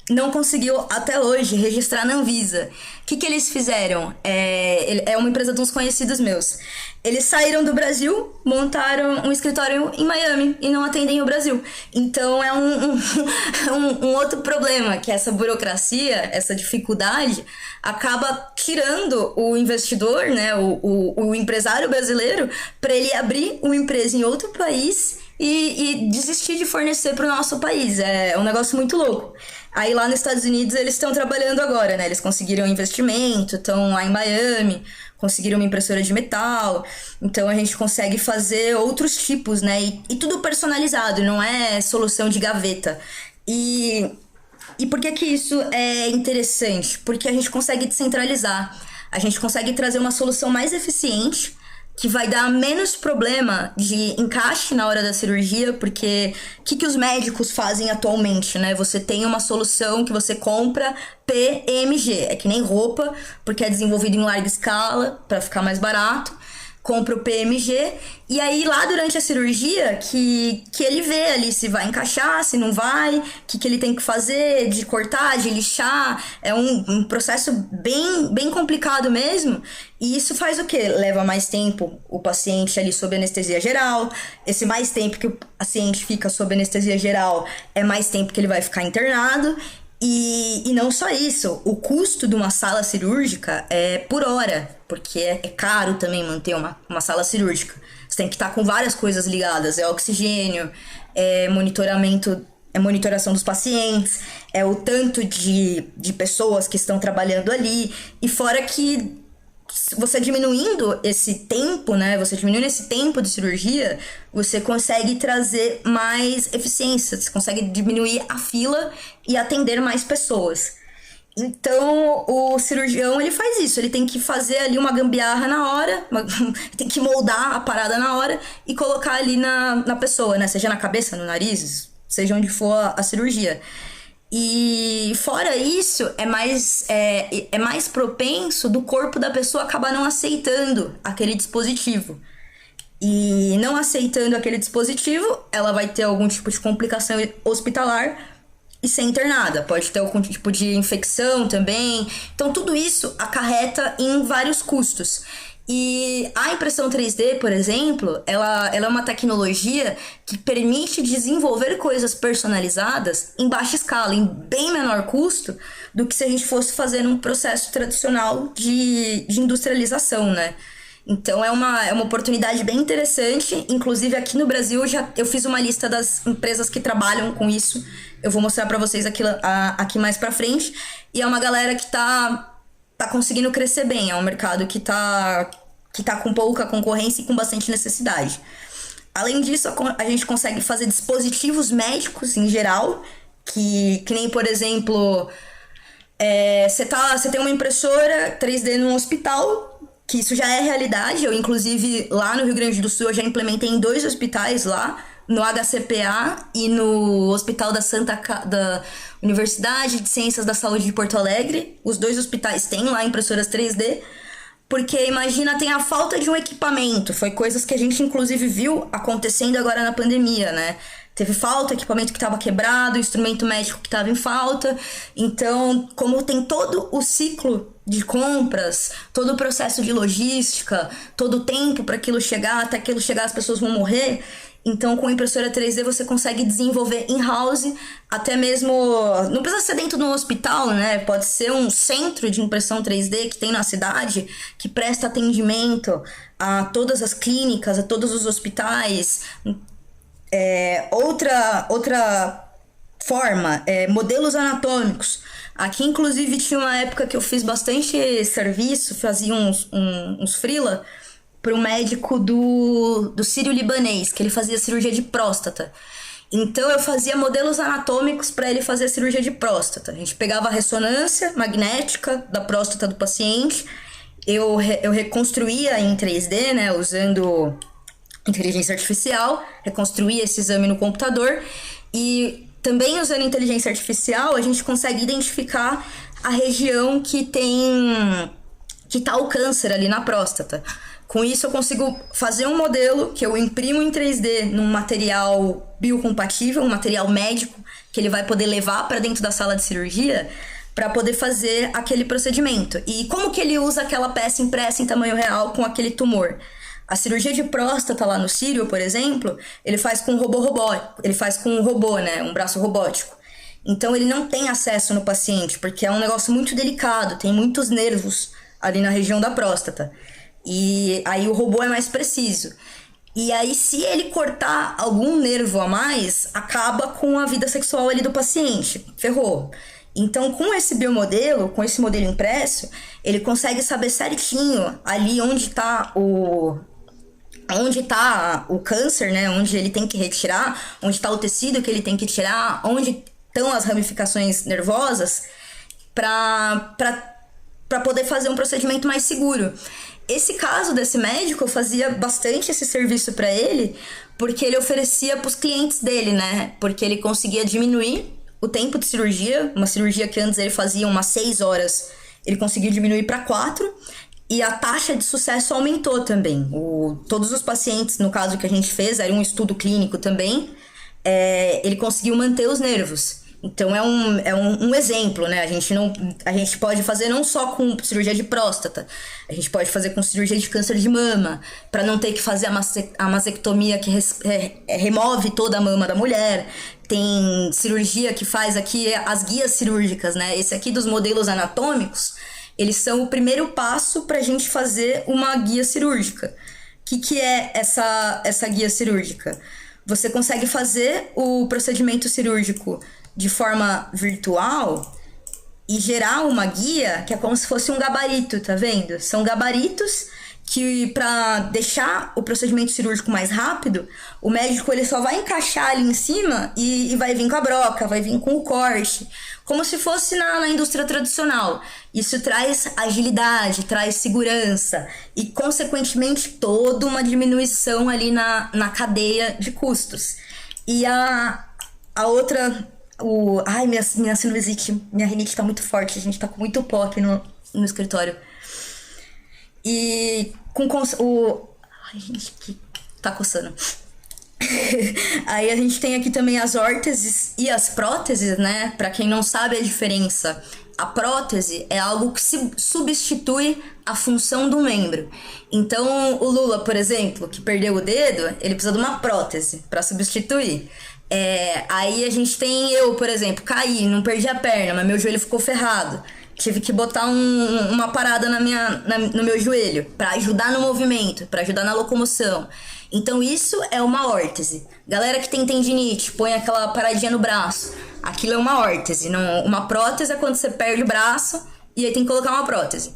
A: Não conseguiu, até hoje, registrar na Anvisa. O que eles fizeram? É uma empresa de uns conhecidos meus. Eles saíram do Brasil, montaram um escritório em Miami e não atendem o Brasil. Então é um outro problema, que essa burocracia, essa dificuldade, acaba tirando o investidor, né, o empresário brasileiro, para ele abrir uma empresa em outro país e desistir de fornecer para o nosso país. É um negócio muito louco. Aí lá nos Estados Unidos eles estão trabalhando agora, né? Eles conseguiram investimento, estão lá em Miami, conseguiram uma impressora de metal. Então a gente consegue fazer outros tipos, né? E tudo personalizado, não é solução de gaveta. E por que isso é interessante? Porque a gente consegue descentralizar. A gente consegue trazer uma solução mais eficiente, que vai dar menos problema de encaixe na hora da cirurgia, porque o que os médicos fazem atualmente, né? Você tem uma solução que você compra PMG, é que nem roupa, porque é desenvolvido em larga escala, para ficar mais barato. Compra o PMG, e aí lá durante a cirurgia que ele vê ali se vai encaixar, se não vai, o que ele tem que fazer, de cortar, de lixar. É um processo bem complicado mesmo, e isso faz o quê? Leva mais tempo o paciente ali sob anestesia geral. Esse mais tempo que o paciente fica sob anestesia geral é mais tempo que ele vai ficar internado. E não só isso, o custo de uma sala cirúrgica é por hora, porque é caro também manter uma sala cirúrgica. Você tem que estar com várias coisas ligadas, é oxigênio, é monitoramento, é monitoração dos pacientes, é o tanto de pessoas que estão trabalhando ali, e fora que você diminuindo esse tempo, né? Você diminuindo esse tempo de cirurgia, você consegue trazer mais eficiência, você consegue diminuir a fila e atender mais pessoas. Então, o cirurgião, ele faz isso, ele tem que fazer ali uma gambiarra na hora, tem que moldar a parada na hora e colocar ali na pessoa, né? Seja na cabeça, no nariz, seja onde for a cirurgia. E fora isso, é mais propenso do corpo da pessoa acabar não aceitando aquele dispositivo. E não aceitando aquele dispositivo, ela vai ter algum tipo de complicação hospitalar e ser internada. Pode ter algum tipo de infecção também. Então tudo isso acarreta em vários custos. E a impressão 3D, por exemplo, ela é uma tecnologia que permite desenvolver coisas personalizadas em baixa escala, em bem menor custo do que se a gente fosse fazer um processo tradicional de industrialização, né? Então é uma oportunidade bem interessante. Inclusive aqui no Brasil eu fiz uma lista das empresas que trabalham com isso. Eu vou mostrar para vocês aqui mais pra frente. E é uma galera que tá conseguindo crescer bem. É um mercado que tá com pouca concorrência e com bastante necessidade. Além disso, a gente consegue fazer dispositivos médicos em geral, que nem, por exemplo, você tem uma impressora 3D num hospital, que isso já é realidade. Eu, inclusive, lá no Rio Grande do Sul, eu já implementei em 2 hospitais lá, no HCPA e no Hospital da Universidade de Ciências da Saúde de Porto Alegre. Os 2 hospitais têm lá impressoras 3D, porque imagina, tem a falta de um equipamento. Foi coisas que a gente inclusive viu acontecendo agora na pandemia, né? Teve falta, equipamento que estava quebrado, instrumento médico que estava em falta. Então, como tem todo o ciclo de compras, todo o processo de logística, todo o tempo para aquilo chegar, até aquilo chegar as pessoas vão morrer. Então, com impressora 3D, você consegue desenvolver in-house, até mesmo... Não precisa ser dentro de um hospital, né? Pode ser um centro de impressão 3D que tem na cidade, que presta atendimento a todas as clínicas, a todos os hospitais. Outra forma, modelos anatômicos. Aqui, inclusive, tinha uma época que eu fiz bastante serviço, fazia uns freela para um médico do sírio-libanês, que ele fazia cirurgia de próstata. Então, eu fazia modelos anatômicos para ele fazer a cirurgia de próstata. A gente pegava a ressonância magnética da próstata do paciente, eu reconstruía em 3D, né, usando inteligência artificial, reconstruir esse exame no computador. E também usando inteligência artificial, a gente consegue identificar a região que tá o câncer ali na próstata. Com isso, eu consigo fazer um modelo que eu imprimo em 3D num material biocompatível, um material médico, que ele vai poder levar para dentro da sala de cirurgia para poder fazer aquele procedimento. E como que ele usa aquela peça impressa em tamanho real com aquele tumor? A cirurgia de próstata lá no Sírio, por exemplo, ele faz com um robô, né? Um braço robótico. Então, ele não tem acesso no paciente, porque é um negócio muito delicado, tem muitos nervos ali na região da próstata. E aí o robô é mais preciso. E aí, se ele cortar algum nervo a mais, acaba com a vida sexual ali do paciente. Ferrou. Então, com esse biomodelo, com esse modelo impresso, ele consegue saber certinho ali onde está o câncer, né? Onde ele tem que retirar, onde está o tecido que ele tem que tirar, onde estão as ramificações nervosas, para poder fazer um procedimento mais seguro. Esse caso desse médico, eu fazia bastante esse serviço para ele, porque ele oferecia para os clientes dele, né? Porque ele conseguia diminuir o tempo de cirurgia. Uma cirurgia que antes ele fazia umas 6 horas, ele conseguiu diminuir para 4. E a taxa de sucesso aumentou também. Todos os pacientes, no caso que a gente fez, era um estudo clínico também, ele conseguiu manter os nervos. Então é um exemplo, né? A gente pode fazer não só com cirurgia de próstata, a gente pode fazer com cirurgia de câncer de mama, para não ter que fazer a mastectomia que remove toda a mama da mulher. Tem cirurgia que faz aqui as guias cirúrgicas, né? Esse aqui dos modelos anatômicos, eles são o primeiro passo para a gente fazer uma guia cirúrgica. O que é essa guia cirúrgica? Você consegue fazer o procedimento cirúrgico de forma virtual e gerar uma guia que é como se fosse um gabarito, tá vendo? São gabaritos que, para deixar o procedimento cirúrgico mais rápido, o médico ele só vai encaixar ali em cima e vai vir com a broca, vai vir com o corte, como se fosse na indústria tradicional. Isso traz agilidade, traz segurança e, consequentemente, toda uma diminuição ali na cadeia de custos. E a outra... Ai, minha sinusite, minha rinite tá muito forte, a gente tá com muito pó aqui no escritório. E ai, gente, que tá coçando. Aí a gente tem aqui também as órteses e as próteses, né? Pra quem não sabe a diferença, a prótese é algo que se substitui a função do membro. Então, o Lula, por exemplo, que perdeu o dedo, ele precisa de uma prótese pra substituir. Aí a gente tem eu, por exemplo, caí, não perdi a perna, mas meu joelho ficou ferrado. Tive que botar uma parada no meu joelho pra ajudar no movimento, pra ajudar na locomoção. Então isso é uma órtese. Galera que tem tendinite, põe aquela paradinha no braço. Aquilo é uma órtese. Uma prótese é quando você perde o braço e aí tem que colocar uma prótese.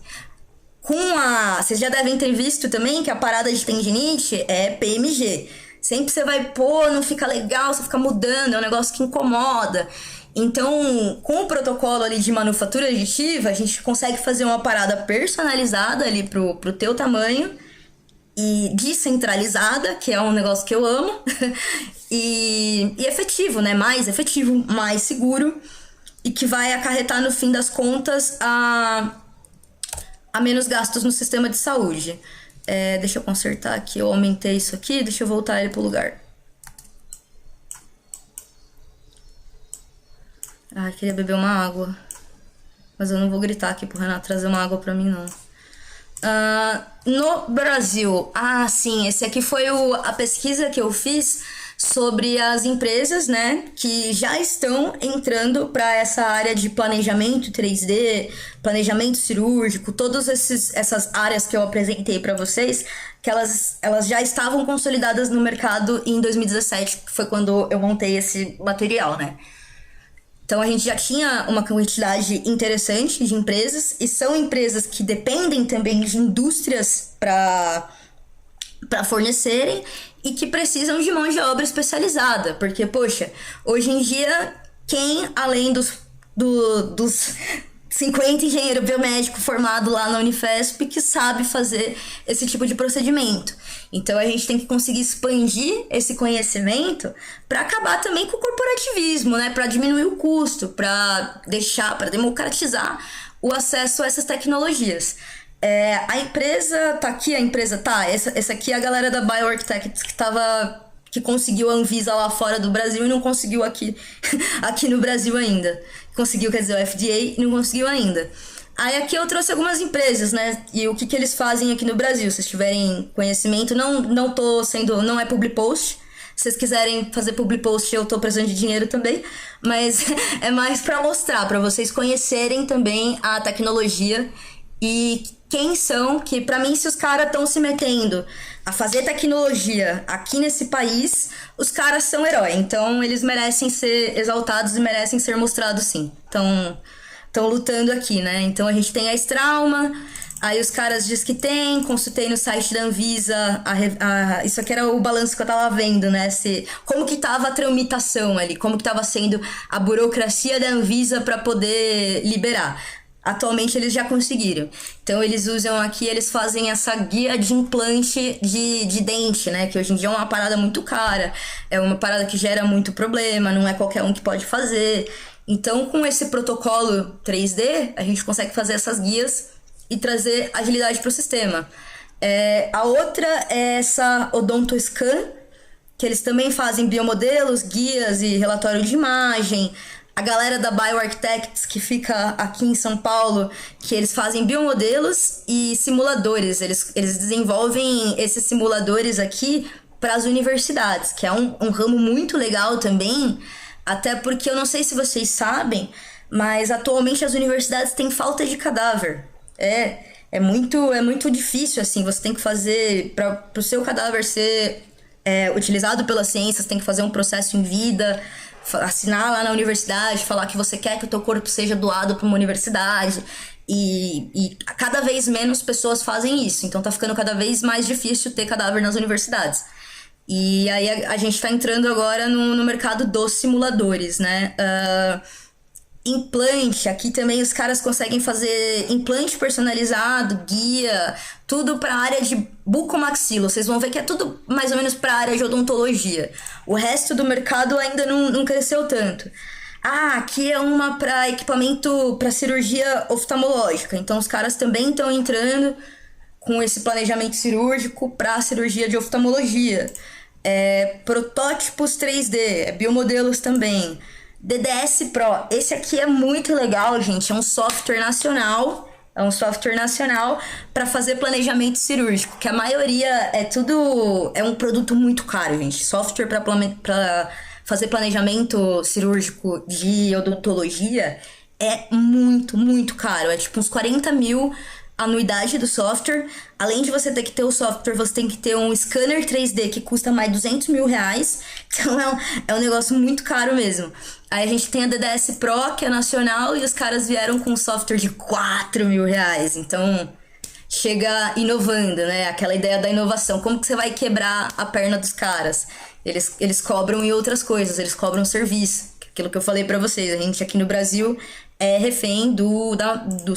A: Vocês já devem ter visto também que a parada de tendinite é PMG. Sempre você vai pôr, não fica legal, você fica mudando, é um negócio que incomoda. Então, com o protocolo ali de manufatura aditiva, a gente consegue fazer uma parada personalizada ali pro teu tamanho e descentralizada, que é um negócio que eu amo, e efetivo, né? Mais efetivo, mais seguro e que vai acarretar, no fim das contas, a menos gastos no sistema de saúde. Deixa eu consertar aqui, eu aumentei isso aqui, deixa eu voltar ele pro lugar. Ai, queria beber uma água. Mas eu não vou gritar aqui pro Renato trazer uma água pra mim, não. No Brasil, sim, esse aqui foi a pesquisa que eu fiz sobre as empresas, né, que já estão entrando para essa área de planejamento 3D, planejamento cirúrgico, todas essas áreas que eu apresentei para vocês, que elas já estavam consolidadas no mercado em 2017, que foi quando eu montei esse material, né. Então a gente já tinha uma quantidade interessante de empresas, e são empresas que dependem também de indústrias para fornecerem e que precisam de mão de obra especializada, porque, poxa, hoje em dia, quem, além dos 50 engenheiro biomédico formado lá na Unifesp que sabe fazer esse tipo de procedimento. Então a gente tem que conseguir expandir esse conhecimento para acabar também com o corporativismo, né? Para diminuir o custo, para democratizar o acesso a essas tecnologias. A empresa tá aqui, essa aqui é a galera da Bioarchitects que conseguiu a Anvisa lá fora do Brasil e não conseguiu aqui no Brasil ainda. Conseguiu, quer dizer, o FDA e não conseguiu ainda. Aí aqui eu trouxe algumas empresas, né? E o que eles fazem aqui no Brasil. Se vocês tiverem conhecimento, não é public post. Se vocês quiserem fazer public post, eu tô precisando de dinheiro também. Mas é mais para mostrar, para vocês conhecerem também a tecnologia e quem são, que pra mim, se os caras estão se metendo a fazer tecnologia aqui nesse país, os caras são herói. Então eles merecem ser exaltados e merecem ser mostrados sim. Estão lutando aqui, né? Então a gente tem a Strauma, aí os caras dizem que tem, consultei no site da Anvisa, isso aqui era o balanço que eu tava vendo, né? Como que tava a tramitação ali, como que tava sendo a burocracia da Anvisa para poder liberar. Atualmente eles já conseguiram. Então eles usam aqui, eles fazem essa guia de implante de dente, né? Que hoje em dia é uma parada muito cara, é uma parada que gera muito problema, não é qualquer um que pode fazer. Então com esse protocolo 3D, a gente consegue fazer essas guias e trazer agilidade para o sistema. A outra é essa OdontoScan, que eles também fazem biomodelos, guias e relatório de imagem. A galera da Bioarchitects, que fica aqui em São Paulo, que eles fazem biomodelos e simuladores. Eles desenvolvem esses simuladores aqui para as universidades, que é um ramo muito legal também, até porque eu não sei se vocês sabem, mas atualmente as universidades têm falta de cadáver. É muito difícil, assim, você tem que fazer, para o seu cadáver ser utilizado pela ciência, você tem que fazer um processo em vida, assinar lá na universidade, falar que você quer que o teu corpo seja doado para uma universidade, e cada vez menos pessoas fazem isso, então tá ficando cada vez mais difícil ter cadáver nas universidades. E aí a gente tá entrando agora no mercado dos simuladores, né? Implante, aqui também os caras conseguem fazer implante personalizado, guia, tudo para a área de bucomaxilo. Vocês vão ver que é tudo mais ou menos para a área de odontologia. O resto do mercado ainda não cresceu tanto. Aqui é uma para equipamento para cirurgia oftalmológica. Então os caras também estão entrando com esse planejamento cirúrgico para a cirurgia de oftalmologia. Protótipos 3D, biomodelos também. DDS Pro, esse aqui é muito legal, gente, é um software nacional para fazer planejamento cirúrgico, que a maioria é um produto muito caro, gente. Software para fazer planejamento cirúrgico de odontologia é muito, muito caro, é tipo uns 40 mil anuidade do software. Além de você ter que ter o software, você tem que ter um scanner 3D que custa mais 200 mil reais. Então é um negócio muito caro mesmo. Aí a gente tem a DDS Pro, que é nacional, e os caras vieram com um software de 4 mil reais. Então chega inovando, né? Aquela ideia da inovação. Como que você vai quebrar a perna dos caras? Eles cobram em outras coisas, eles cobram serviço. Aquilo que eu falei pra vocês, a gente aqui no Brasil é refém do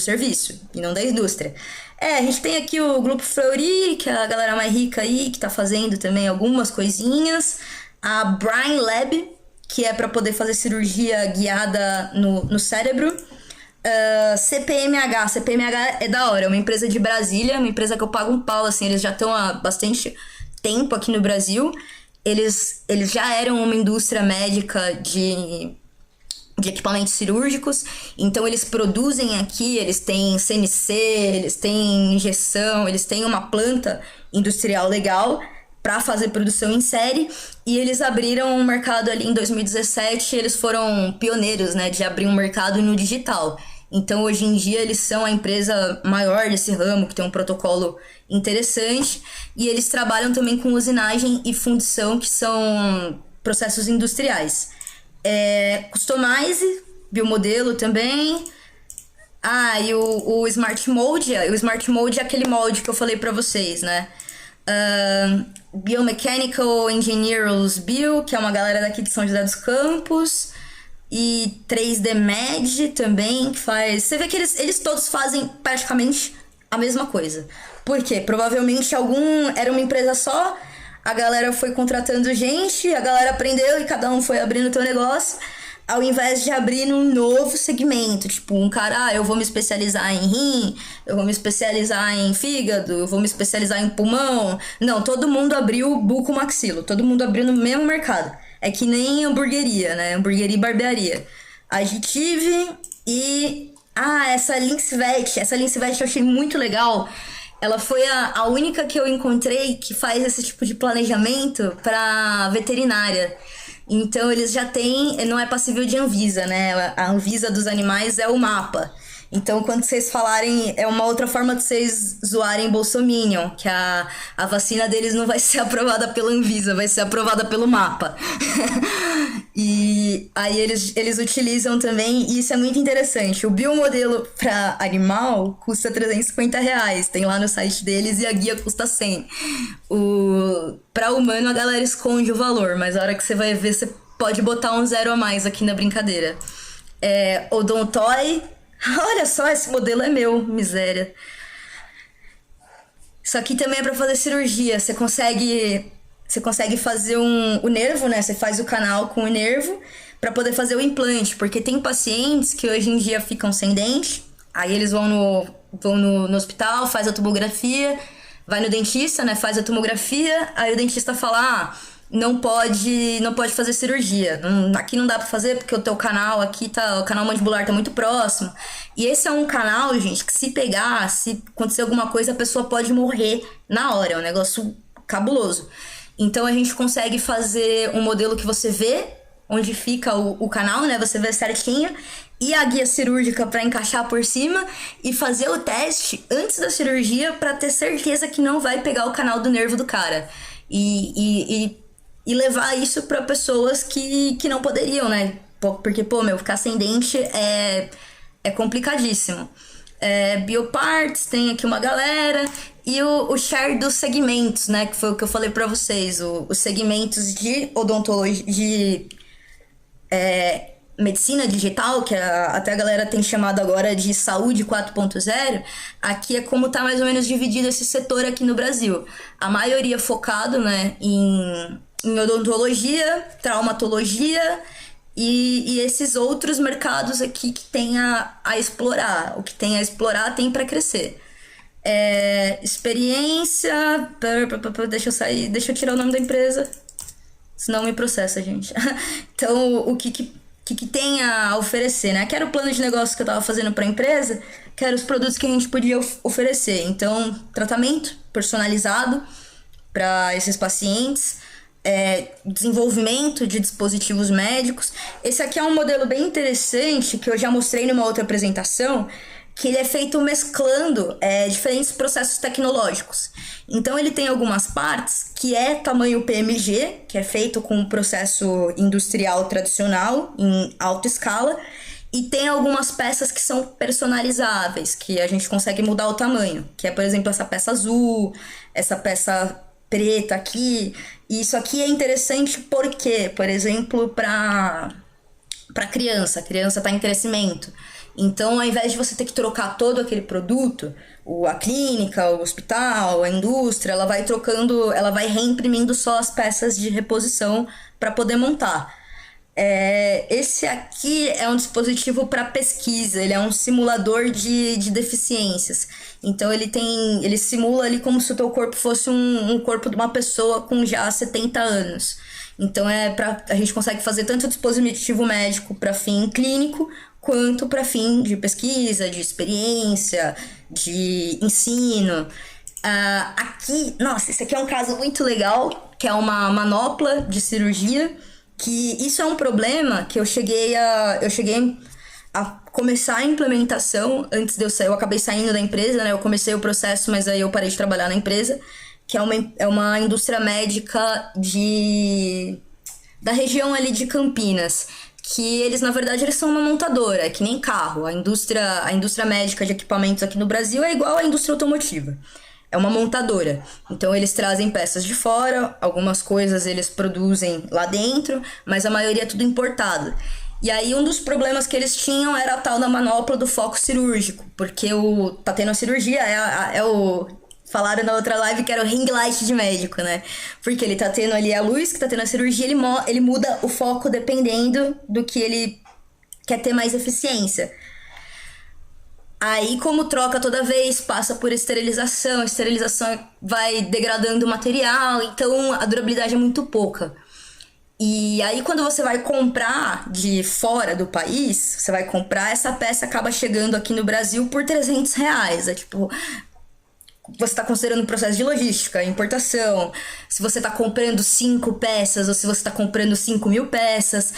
A: serviço e não da indústria. A gente tem aqui o Grupo Fleury, que é a galera mais rica aí, que tá fazendo também algumas coisinhas. A Brain Lab, que é para poder fazer cirurgia guiada no cérebro. CPMH é da hora, é uma empresa de Brasília, uma empresa que eu pago um pau, assim, eles já estão há bastante tempo aqui no Brasil. Eles já eram uma indústria médica de equipamentos cirúrgicos, então eles produzem aqui, eles têm CNC, eles têm injeção, eles têm uma planta industrial legal para fazer produção em série, e eles abriram um mercado ali em 2017, eles foram pioneiros, né, de abrir um mercado no digital. Então hoje em dia eles são a empresa maior desse ramo, que tem um protocolo interessante, e eles trabalham também com usinagem e fundição, que são processos industriais. Customize, biomodelo também. E o Smart Mold. O Smart Mold é aquele molde que eu falei pra vocês, né? Biomechanical Engineers Bio, que é uma galera daqui de São José dos Campos. e 3D Med também, que faz... Você vê que eles todos fazem praticamente a mesma coisa. Por quê? Provavelmente era uma empresa só, a galera foi contratando gente, a galera aprendeu e cada um foi abrindo o seu negócio, ao invés de abrir num novo segmento. Tipo, um cara, eu vou me especializar em rim, eu vou me especializar em fígado, eu vou me especializar em pulmão. Não, todo mundo abriu buco-maxilo, todo mundo abriu no mesmo mercado. É que nem hamburgueria, né? Hamburgueria e barbearia. Additive e... essa Linksvet eu achei muito legal. Ela foi a única que eu encontrei que faz esse tipo de planejamento para veterinária. Então eles já têm, não é passível de Anvisa, né? A Anvisa dos animais é o mapa. Então quando vocês falarem, é uma outra forma de vocês zoarem Bolsominion, que a vacina deles não vai ser aprovada pela Anvisa, vai ser aprovada pelo mapa. E aí eles utilizam também, e isso é muito interessante, o biomodelo para animal custa R$350, tem lá no site deles, e a guia custa 100. Para humano a galera esconde o valor, mas a hora que você vai ver, você pode botar um zero a mais aqui na brincadeira. Odontoy, olha só, esse modelo é meu, miséria. Isso aqui também é para fazer cirurgia, você consegue fazer o nervo, né? Você faz o canal com o nervo para poder fazer o implante, porque tem pacientes que hoje em dia ficam sem dente, aí eles vão no hospital, faz a tomografia, vai no dentista, né? Faz a tomografia, aí o dentista fala, não pode fazer cirurgia, aqui não dá pra fazer porque o teu canal aqui o canal mandibular tá muito próximo. E esse é um canal, gente, que se acontecer alguma coisa, a pessoa pode morrer na hora, é um negócio cabuloso. Então a gente consegue fazer um modelo que você vê onde fica o canal, né? Você vê certinho, e a guia cirúrgica para encaixar por cima e fazer o teste antes da cirurgia para ter certeza que não vai pegar o canal do nervo do cara. E levar isso para pessoas que não poderiam, né? Porque, ficar sem dente é complicadíssimo. Bioparts, tem aqui uma galera, e o share dos segmentos, né? Que foi o que eu falei para vocês, os segmentos de odontologia, de medicina digital, que até a galera tem chamado agora de saúde 4.0, aqui é como tá mais ou menos dividido esse setor aqui no Brasil. A maioria focado, né, em odontologia, traumatologia e esses outros mercados aqui que tem a explorar. O que tem a explorar tem para crescer. Experiência... Deixa eu tirar o nome da empresa, senão me processa, gente. Então, o que tem a oferecer, né? Que era o plano de negócio que eu tava fazendo para a empresa, que eram os produtos que a gente podia oferecer. Então, tratamento personalizado para esses pacientes, desenvolvimento de dispositivos médicos. Esse aqui é um modelo bem interessante que eu já mostrei numa outra apresentação, que ele é feito mesclando diferentes processos tecnológicos. Então ele tem algumas partes que é tamanho PMG, que é feito com um processo industrial tradicional em alta escala, e tem algumas peças que são personalizáveis, que a gente consegue mudar o tamanho, que é, por exemplo, essa peça azul, essa peça preta aqui. E isso aqui é interessante porque, por exemplo, para criança, a criança está em crescimento. Então, ao invés de você ter que trocar todo aquele produto, a clínica, o hospital, a indústria, ela vai reimprimindo só as peças de reposição para poder montar. Esse aqui é um dispositivo para pesquisa, ele é um simulador de deficiências. Então ele simula ali como se o teu corpo fosse um corpo de uma pessoa com já 70 anos. Então a gente consegue fazer tanto dispositivo médico para fim clínico, quanto para fim de pesquisa, de experiência, de ensino. Aqui, nossa, esse aqui é um caso muito legal, que é uma manopla de cirurgia, que isso é um problema que eu cheguei a começar a implementação antes de eu sair. Eu acabei saindo da empresa, né? Eu comecei o processo, mas aí eu parei de trabalhar na empresa, que é uma indústria médica da região ali de Campinas, que eles, na verdade, eles são uma montadora, é que nem carro. A indústria médica de equipamentos aqui no Brasil é igual à indústria automotiva. É uma montadora. Então, eles trazem peças de fora, algumas coisas eles produzem lá dentro, mas a maioria é tudo importado. E aí um dos problemas que eles tinham era a tal da manopla do foco cirúrgico, porque o tá tendo a cirurgia, é o... Falaram na outra live que era o ring light de médico, né? Porque ele tá tendo ali a luz, que tá tendo a cirurgia, ele muda o foco dependendo do que ele quer ter mais eficiência. Aí, como troca toda vez, passa por esterilização, a esterilização vai degradando o material, então a durabilidade é muito pouca. E aí, quando você vai comprar de fora do país, você vai comprar, essa peça acaba chegando aqui no Brasil por R$ 300. É tipo, você está considerando o processo de logística, importação, se você está comprando 5 peças ou se você está comprando 5.000 peças,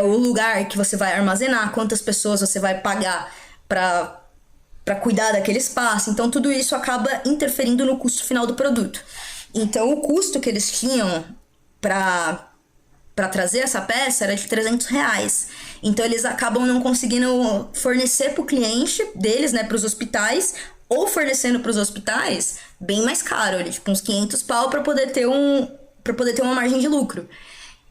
A: o lugar que você vai armazenar, quantas pessoas você vai pagar para cuidar daquele espaço. Então, tudo isso acaba interferindo no custo final do produto. Então, o custo que eles tinham para trazer essa peça era de R$ 300. Então, eles acabam não conseguindo fornecer para o cliente deles, né, para os hospitais, ou fornecendo para os hospitais bem mais caro, ali, tipo uns 500 pau para poder ter uma margem de lucro.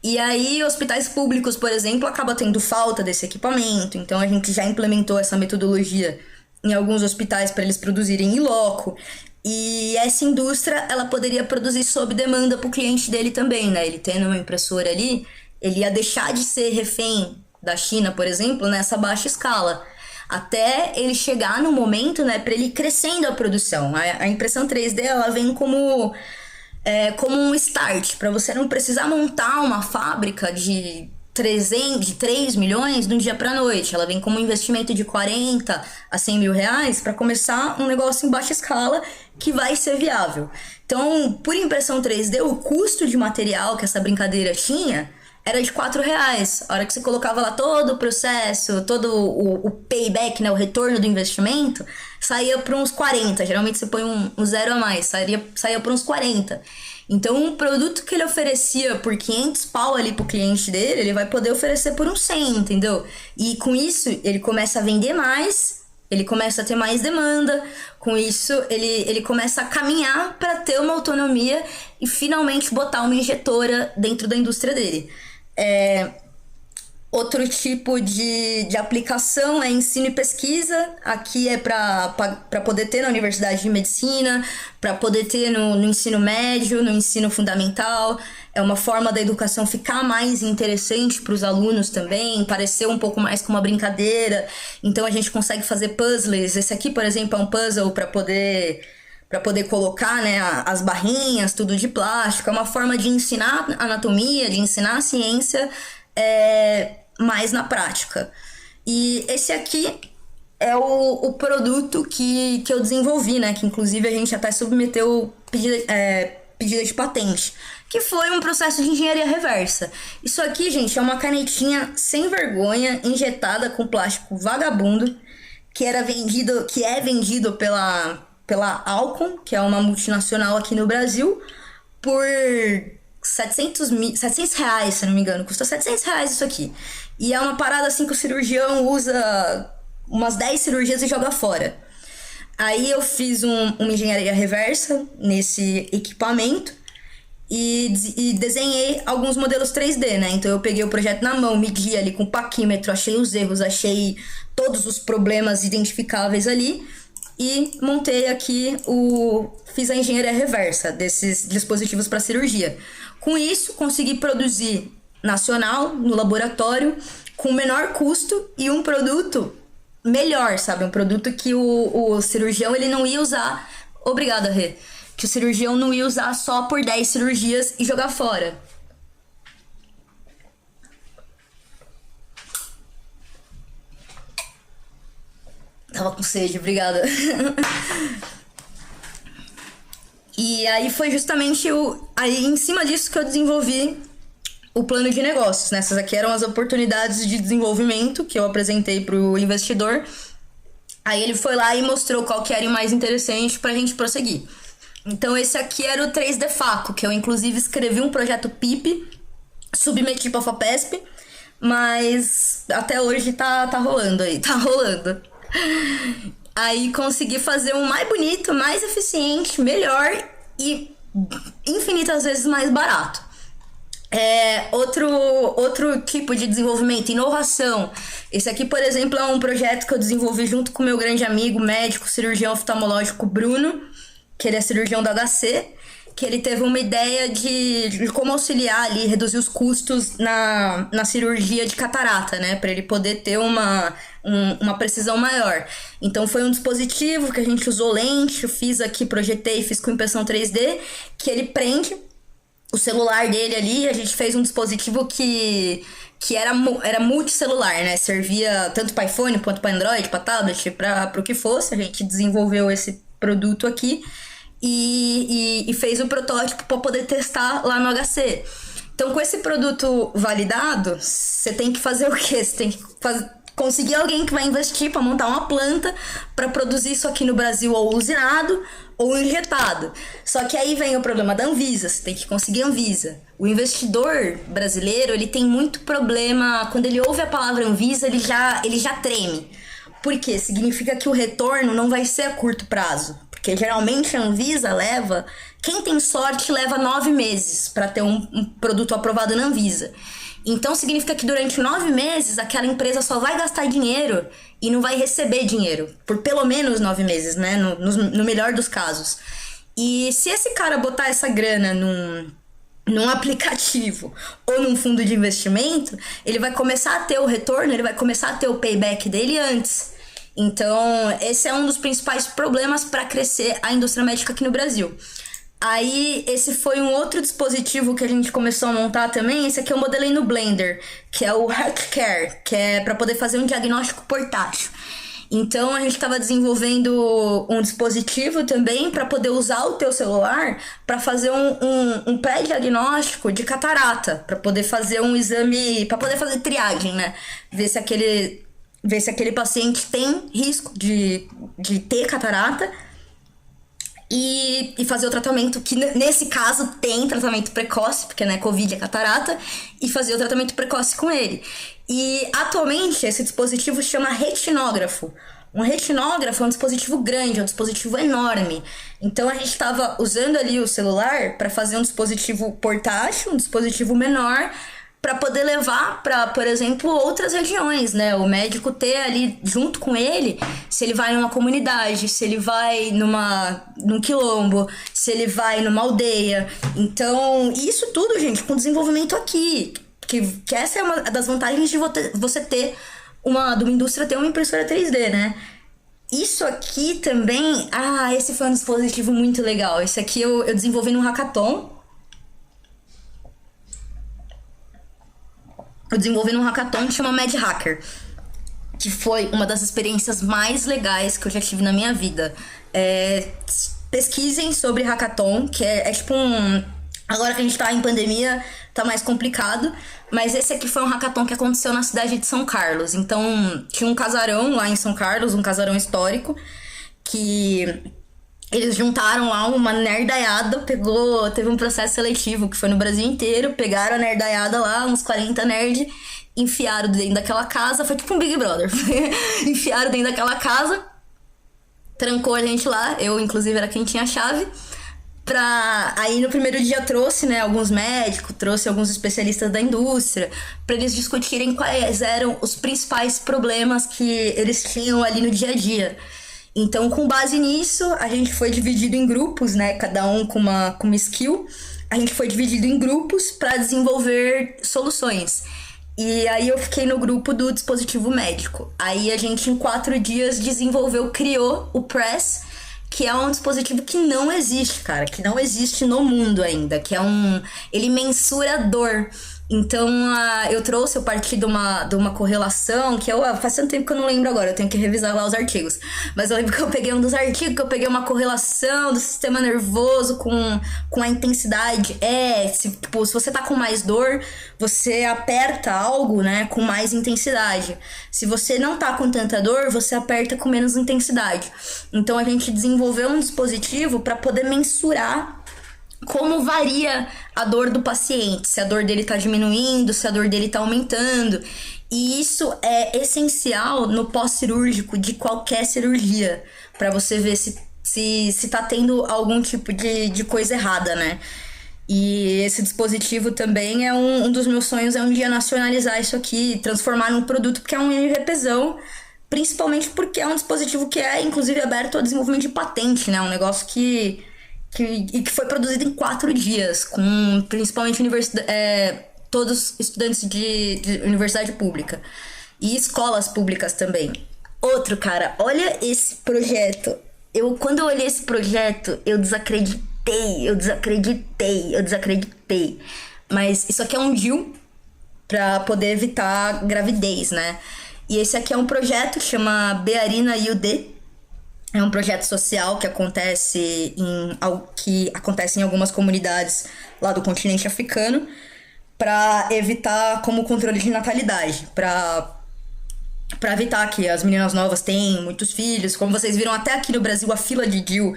A: E aí, hospitais públicos, por exemplo, acaba tendo falta desse equipamento. Então, a gente já implementou essa metodologia em alguns hospitais para eles produzirem em loco. E essa indústria, ela poderia produzir sob demanda para o cliente dele também, né? Ele tendo uma impressora ali, ele ia deixar de ser refém da China, por exemplo, nessa baixa escala. Até ele chegar no momento, né, para ele ir crescendo a produção. A impressão 3D, ela vem como um start, para você não precisar montar uma fábrica de 3 milhões de um dia para noite. Ela vem como um investimento de 40 a 100 mil reais para começar um negócio em baixa escala que vai ser viável. Então, por impressão 3D, o custo de material que essa brincadeira tinha era de R$ 4. A hora que você colocava lá todo o processo, todo o payback, né, o retorno do investimento, saía para uns 40. Geralmente você põe um zero a mais, saía para uns 40. Então, um produto que ele oferecia por 500 pau ali pro cliente dele, ele vai poder oferecer por uns 100, entendeu? E com isso, ele começa a vender mais, ele começa a ter mais demanda. Com isso, ele começa a caminhar para ter uma autonomia e finalmente botar uma injetora dentro da indústria dele. Outro tipo de aplicação é ensino e pesquisa. Aqui é para poder ter na Universidade de Medicina, para poder ter no ensino médio, no ensino fundamental. É uma forma da educação ficar mais interessante para os alunos também, parecer um pouco mais com uma brincadeira. Então a gente consegue fazer puzzles. Esse aqui, por exemplo, é um puzzle para poder colocar, né, as barrinhas, tudo de plástico. É uma forma de ensinar anatomia, de ensinar a ciência mais na prática. E esse aqui é o produto que eu desenvolvi, né, que inclusive a gente até submeteu pedida de patente, que foi um processo de engenharia reversa. Isso aqui, gente, é uma canetinha sem vergonha, injetada com plástico vagabundo, que é vendido pela Alcon, que é uma multinacional aqui no Brasil, por R$700, se não me engano. Custa R$700 isso aqui. E é uma parada assim que o cirurgião usa umas 10 cirurgias e joga fora. Aí eu fiz uma engenharia reversa nesse equipamento e desenhei alguns modelos 3D, né? Então eu peguei o projeto na mão, medi ali com paquímetro, achei os erros, achei todos os problemas identificáveis ali e montei aqui fiz a engenharia reversa desses dispositivos para cirurgia. Com isso, consegui produzir nacional, no laboratório, com menor custo e um produto melhor, sabe? Um produto que o cirurgião ele não ia usar... Obrigada, Rê. Que o cirurgião não ia usar só por 10 cirurgias e jogar fora. Tava com sede, obrigada. E aí foi justamente aí em cima disso que eu desenvolvi o plano de negócios, né? Essas aqui eram as oportunidades de desenvolvimento que eu apresentei pro investidor. Aí ele foi lá e mostrou qual que era o mais interessante pra gente prosseguir. Então esse aqui era o 3D Faco, que eu inclusive escrevi um projeto PIP, submeti pra FAPESP, mas até hoje tá rolando aí, tá rolando. Aí consegui fazer um mais bonito, mais eficiente, melhor e infinitas vezes mais barato. Outro tipo de desenvolvimento, inovação. Esse aqui, por exemplo, é um projeto que eu desenvolvi junto com meu grande amigo, médico, cirurgião oftalmológico Bruno, que ele é cirurgião da HC, que ele teve uma ideia de como auxiliar ali, reduzir os custos na cirurgia de catarata, né? Para ele poder ter uma precisão maior. Então foi um dispositivo que a gente usou lente, eu fiz aqui, projetei, fiz com impressão 3D, que ele prende o celular dele ali. A gente fez um dispositivo que era multicelular, né? Servia tanto para iPhone quanto para Android, para tablet, para o que fosse. A gente desenvolveu esse produto aqui e fez o protótipo para poder testar lá no HC. Então, com esse produto validado, você tem que fazer o quê? Você tem que conseguir alguém que vai investir para montar uma planta para produzir isso aqui no Brasil, ou usinado ou injetado. Só que aí vem o problema da Anvisa, você tem que conseguir a Anvisa. O investidor brasileiro, ele tem muito problema, quando ele ouve a palavra Anvisa, ele já treme. Por quê? Significa que o retorno não vai ser a curto prazo. Porque geralmente a Anvisa leva, quem tem sorte leva 9 meses para ter um produto aprovado na Anvisa. Então significa que durante 9 meses aquela empresa só vai gastar dinheiro e não vai receber dinheiro. Por pelo menos 9 meses, né? No melhor dos casos. E se esse cara botar essa grana num aplicativo ou num fundo de investimento, ele vai começar a ter o retorno, ele vai começar a ter o payback dele antes. Então, esse é um dos principais problemas para crescer a indústria médica aqui no Brasil. Aí, esse foi um outro dispositivo que a gente começou a montar também. Esse aqui eu modelei no Blender, que é o HeartCare, que é para poder fazer um diagnóstico portátil. Então, a gente estava desenvolvendo um dispositivo também para poder usar o teu celular para fazer um pré-diagnóstico de catarata, para poder fazer um exame, para poder fazer triagem, né? Ver se aquele paciente tem risco de ter catarata e fazer o tratamento, que nesse caso tem tratamento precoce, porque né, Covid é catarata, e fazer o tratamento precoce com ele. E atualmente esse dispositivo se chama retinógrafo. Um retinógrafo é um dispositivo grande, é um dispositivo enorme. Então a gente estava usando ali o celular para fazer um dispositivo portátil, um dispositivo menor, para poder levar para, por exemplo, outras regiões, né? O médico ter ali junto com ele, se ele vai numa comunidade, se ele vai num quilombo, se ele vai numa aldeia. Então, isso tudo, gente, com desenvolvimento aqui. Que essa é uma das vantagens de você ter de uma indústria ter uma impressora 3D, né? Isso aqui também... esse foi um dispositivo muito legal. Esse aqui eu desenvolvi num hackathon. Eu desenvolvi num hackathon que chama Mad Hacker, que foi uma das experiências mais legais que eu já tive na minha vida. Pesquisem sobre hackathon, que é tipo um... Agora que a gente tá em pandemia, tá mais complicado, mas esse aqui foi um hackathon que aconteceu na cidade de São Carlos. Então, tinha um casarão lá em São Carlos, um casarão histórico, que... Eles juntaram lá uma nerdaiada, teve um processo seletivo que foi no Brasil inteiro, pegaram a nerdaiada lá, uns 40 nerds, enfiaram dentro daquela casa, foi tipo um Big Brother, enfiaram dentro daquela casa, trancou a gente lá, eu inclusive era quem tinha a chave, aí no primeiro dia trouxe, né, alguns médicos, trouxe alguns especialistas da indústria, para eles discutirem quais eram os principais problemas que eles tinham ali no dia a dia. Então, com base nisso, a gente foi dividido em grupos, né? Cada um com uma skill. A gente foi dividido em grupos para desenvolver soluções. E aí eu fiquei no grupo do dispositivo médico. Aí a gente, em 4 dias, criou o Press, que é um dispositivo que não existe, cara. Que não existe no mundo ainda. Que é ele mensura dor. Então, eu parti de uma correlação que faz tanto tempo que eu não lembro agora, eu tenho que revisar lá os artigos. Mas eu lembro que eu peguei um dos artigos, que eu peguei uma correlação do sistema nervoso com a intensidade. Se você tá com mais dor, você aperta algo, né, com mais intensidade. Se você não tá com tanta dor, você aperta com menos intensidade. Então, a gente desenvolveu um dispositivo para poder mensurar como varia a dor do paciente, se a dor dele tá diminuindo, se a dor dele tá aumentando. E isso é essencial no pós-cirúrgico de qualquer cirurgia, para você ver se tá tendo algum tipo de coisa errada, né? E esse dispositivo também é um dos meus sonhos, é um dia nacionalizar isso aqui, transformar num produto, porque é um MVPzão, principalmente porque é um dispositivo que é, inclusive, aberto ao desenvolvimento de patente, né? Um negócio que foi produzido em 4 dias, com principalmente todos estudantes de universidade pública e escolas públicas também. Outro, cara, olha esse projeto. Quando eu olhei esse projeto, eu desacreditei. Mas isso aqui é um DIU pra poder evitar gravidez, né? E esse aqui é um projeto que chama Bearina IUD. É um projeto social que acontece em algumas comunidades lá do continente africano para evitar como controle de natalidade, para evitar que as meninas novas tenham muitos filhos. Como vocês viram, até aqui no Brasil a fila de DIU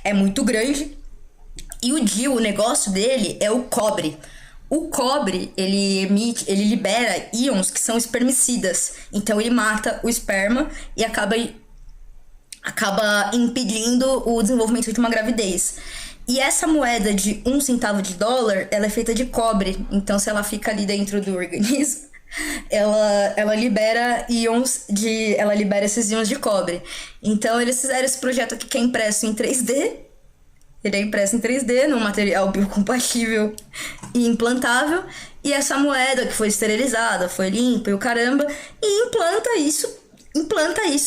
A: é muito grande. E o DIU, o negócio dele é o cobre. O cobre, ele libera íons que são espermicidas. Então ele mata o esperma e acaba impedindo o desenvolvimento de uma gravidez. E essa moeda de 1 centavo de dólar, ela é feita de cobre. Então, se ela fica ali dentro do organismo, ela libera ela libera esses íons de cobre. Então, eles fizeram esse projeto aqui que é impresso em 3D. Ele é impresso em 3D, num material biocompatível e implantável. E essa moeda que foi esterilizada, foi limpa e o caramba, e implanta isso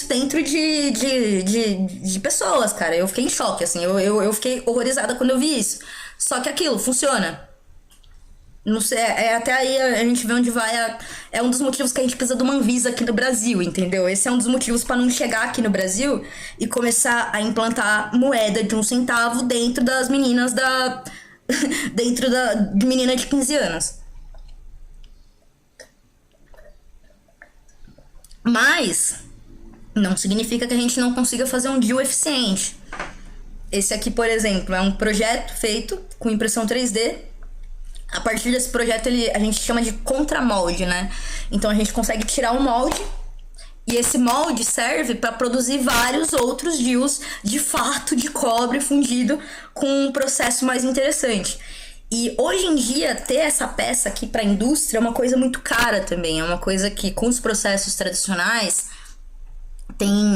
A: dentro de pessoas, cara. Eu fiquei em choque, assim. Eu fiquei horrorizada quando eu vi isso. Só que aquilo funciona. Não sei, até aí a gente vê onde vai. É um dos motivos que a gente precisa de uma Anvisa aqui no Brasil, entendeu? Esse é um dos motivos pra não chegar aqui no Brasil e começar a implantar moeda de 1 centavo dentro das meninas de menina de 15 anos. Mas não significa que a gente não consiga fazer um DIU eficiente. Esse aqui, por exemplo, é um projeto feito com impressão 3D. A partir desse projeto, a gente chama de contramolde, né? Então a gente consegue tirar um molde e esse molde serve para produzir vários outros DIUs de fato de cobre fundido com um processo mais interessante. E hoje em dia, ter essa peça aqui para a indústria é uma coisa muito cara também. É uma coisa que, com os processos tradicionais,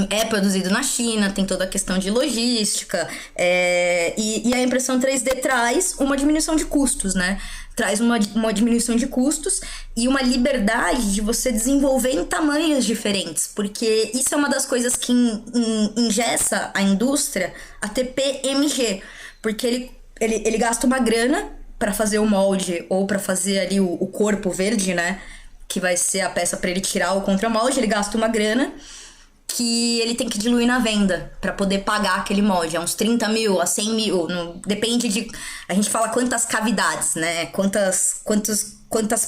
A: é produzido na China, tem toda a questão de logística, e a impressão 3D traz uma diminuição de custos, né? Traz uma diminuição de custos e uma liberdade de você desenvolver em tamanhos diferentes, porque isso é uma das coisas que engessa a indústria a TPMG, porque ele gasta uma grana para fazer o molde ou para fazer ali o corpo verde, né? Que vai ser a peça para ele tirar o contramolde, ele gasta uma grana que ele tem que diluir na venda para poder pagar aquele molde. É uns 30 mil a 100 mil. Depende de... A gente fala quantas cavidades, né? Quantas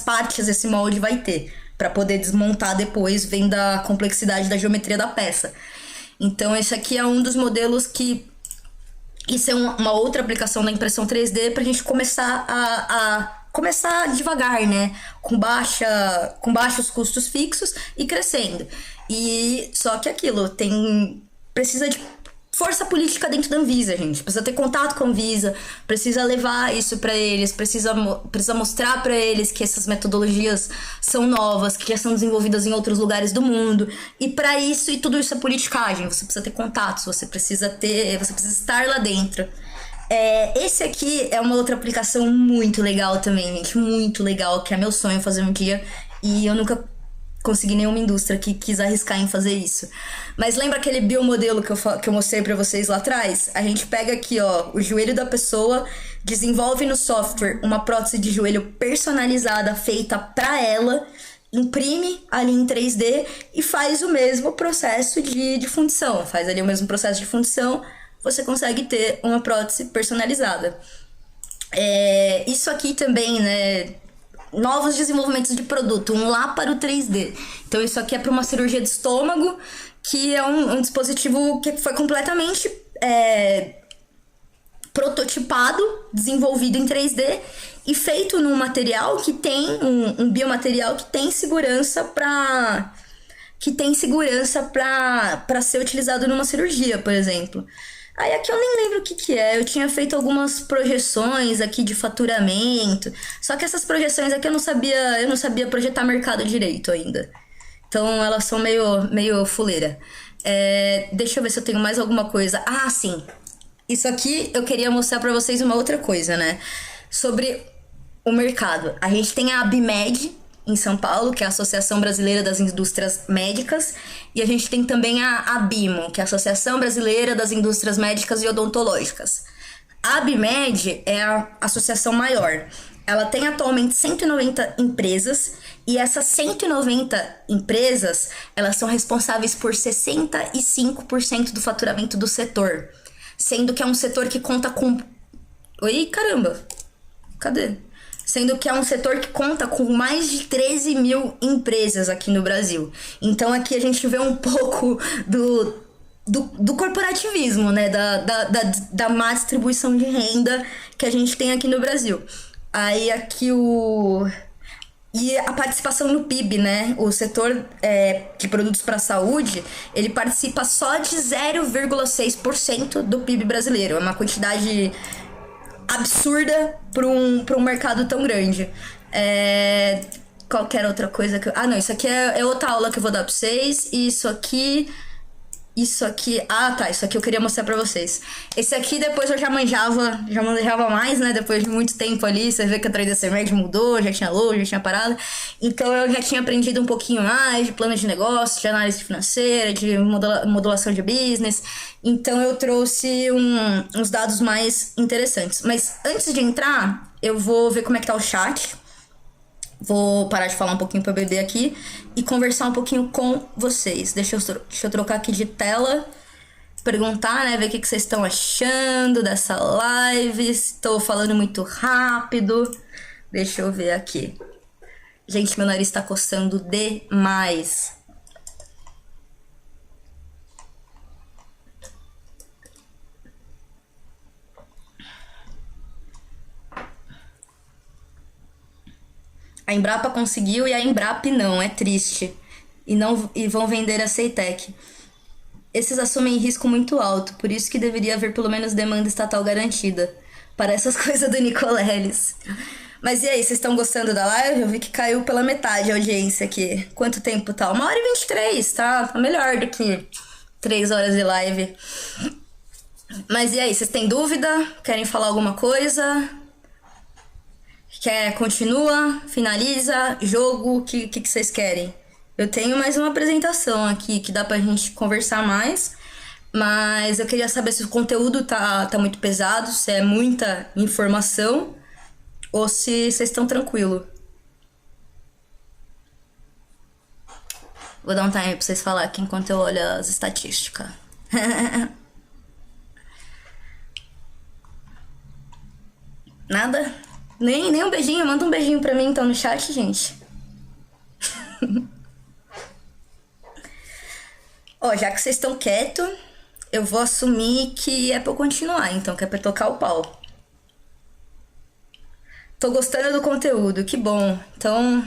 A: partes esse molde vai ter para poder desmontar depois, vem da complexidade da geometria da peça. Então esse aqui é um dos modelos que... Isso é uma outra aplicação da impressão 3D pra gente começar começar devagar, né? Com baixos custos fixos e crescendo. E só que aquilo precisa de força política dentro da Anvisa, gente. Precisa ter contato com a Anvisa, precisa levar isso pra eles, precisa mostrar pra eles que essas metodologias são novas, que já são desenvolvidas em outros lugares do mundo. E pra isso, e tudo isso é politicagem. Você precisa ter contatos, você precisa estar lá dentro. Esse aqui é uma outra aplicação muito legal também, gente. Muito legal, que é meu sonho fazer um dia. E eu nunca consegui nenhuma indústria que quis arriscar em fazer isso. Mas lembra aquele biomodelo que eu mostrei pra vocês lá atrás? A gente pega aqui, ó, o joelho da pessoa, desenvolve no software uma prótese de joelho personalizada, feita pra ela, imprime ali em 3D e faz o mesmo processo de fundição. Faz ali o mesmo processo de fundição, você consegue ter uma prótese personalizada. Isso aqui também, né? Novos desenvolvimentos de produto, um láparo 3D. Então isso aqui é para uma cirurgia de estômago, que é um dispositivo que foi completamente prototipado, desenvolvido em 3D e feito num material que tem um biomaterial que tem segurança para ser utilizado numa cirurgia, por exemplo. Aí aqui eu nem lembro o que que é. Eu tinha feito algumas projeções aqui de faturamento. Só que essas projeções aqui eu não sabia projetar mercado direito ainda. Então elas são meio fuleira. Deixa eu ver se eu tenho mais alguma coisa. Ah, sim. Isso aqui eu queria mostrar pra vocês uma outra coisa, né? Sobre o mercado. A gente tem a ABMED em São Paulo, que é a Associação Brasileira das Indústrias Médicas, e a gente tem também a ABIMO, que é a Associação Brasileira das Indústrias Médicas e Odontológicas. A ABMED é a associação maior. Ela tem atualmente 190 empresas, e essas 190 empresas, elas são responsáveis por 65% do faturamento do setor, sendo que é um setor que conta com... Oi, caramba! Cadê? Sendo que é um setor que conta com mais de 13 mil empresas aqui no Brasil. Então aqui a gente vê um pouco do corporativismo, né? Da má distribuição de renda que a gente tem aqui no Brasil. Aí aqui E a participação no PIB, né? O setor de produtos para a saúde, ele participa só de 0,6% do PIB brasileiro. É uma quantidade absurda para um mercado tão grande. Qualquer outra coisa que eu... Ah, não, isso aqui é outra aula que eu vou dar para vocês. E isso aqui... Ah, tá, isso aqui eu queria mostrar pra vocês. Esse aqui depois eu já manjava mais, né? Depois de muito tempo ali, você vê que a 3DC Med mudou, já tinha logo, já tinha parado. Então eu já tinha aprendido um pouquinho mais de plano de negócio, de análise financeira, de modulação de business. Então eu trouxe uns dados mais interessantes. Mas antes de entrar, eu vou ver como é que tá o chat. Vou parar de falar um pouquinho pra beber aqui e conversar um pouquinho com vocês. Deixa eu trocar aqui de tela, perguntar, né, ver o que vocês estão achando dessa live. Estou falando muito rápido. Deixa eu ver aqui. Gente, meu nariz tá coçando demais. A Embrapa conseguiu e a Embrap não, é triste. E vão vender a Ceitec. Esses assumem risco muito alto, por isso que deveria haver pelo menos demanda estatal garantida. Para essas coisas do Nicoleles. Mas e aí, vocês estão gostando da live? Eu vi que caiu pela metade a audiência aqui. Quanto tempo tá? 1h23, tá? Tá melhor do que 3 horas de live. Mas e aí, vocês têm dúvida? Querem falar alguma coisa? Continua, finaliza, jogo, o que vocês querem? Eu tenho mais uma apresentação aqui que dá pra gente conversar mais, mas eu queria saber se o conteúdo tá muito pesado, se é muita informação ou se vocês estão tranquilos. Vou dar um time pra vocês falarem aqui enquanto eu olho as estatísticas. Nada? Nem um beijinho, manda um beijinho pra mim então no chat, gente. Ó, já que vocês estão quietos, eu vou assumir que é pra eu continuar, então, que é pra tocar o pau. Tô gostando do conteúdo, que bom. Então...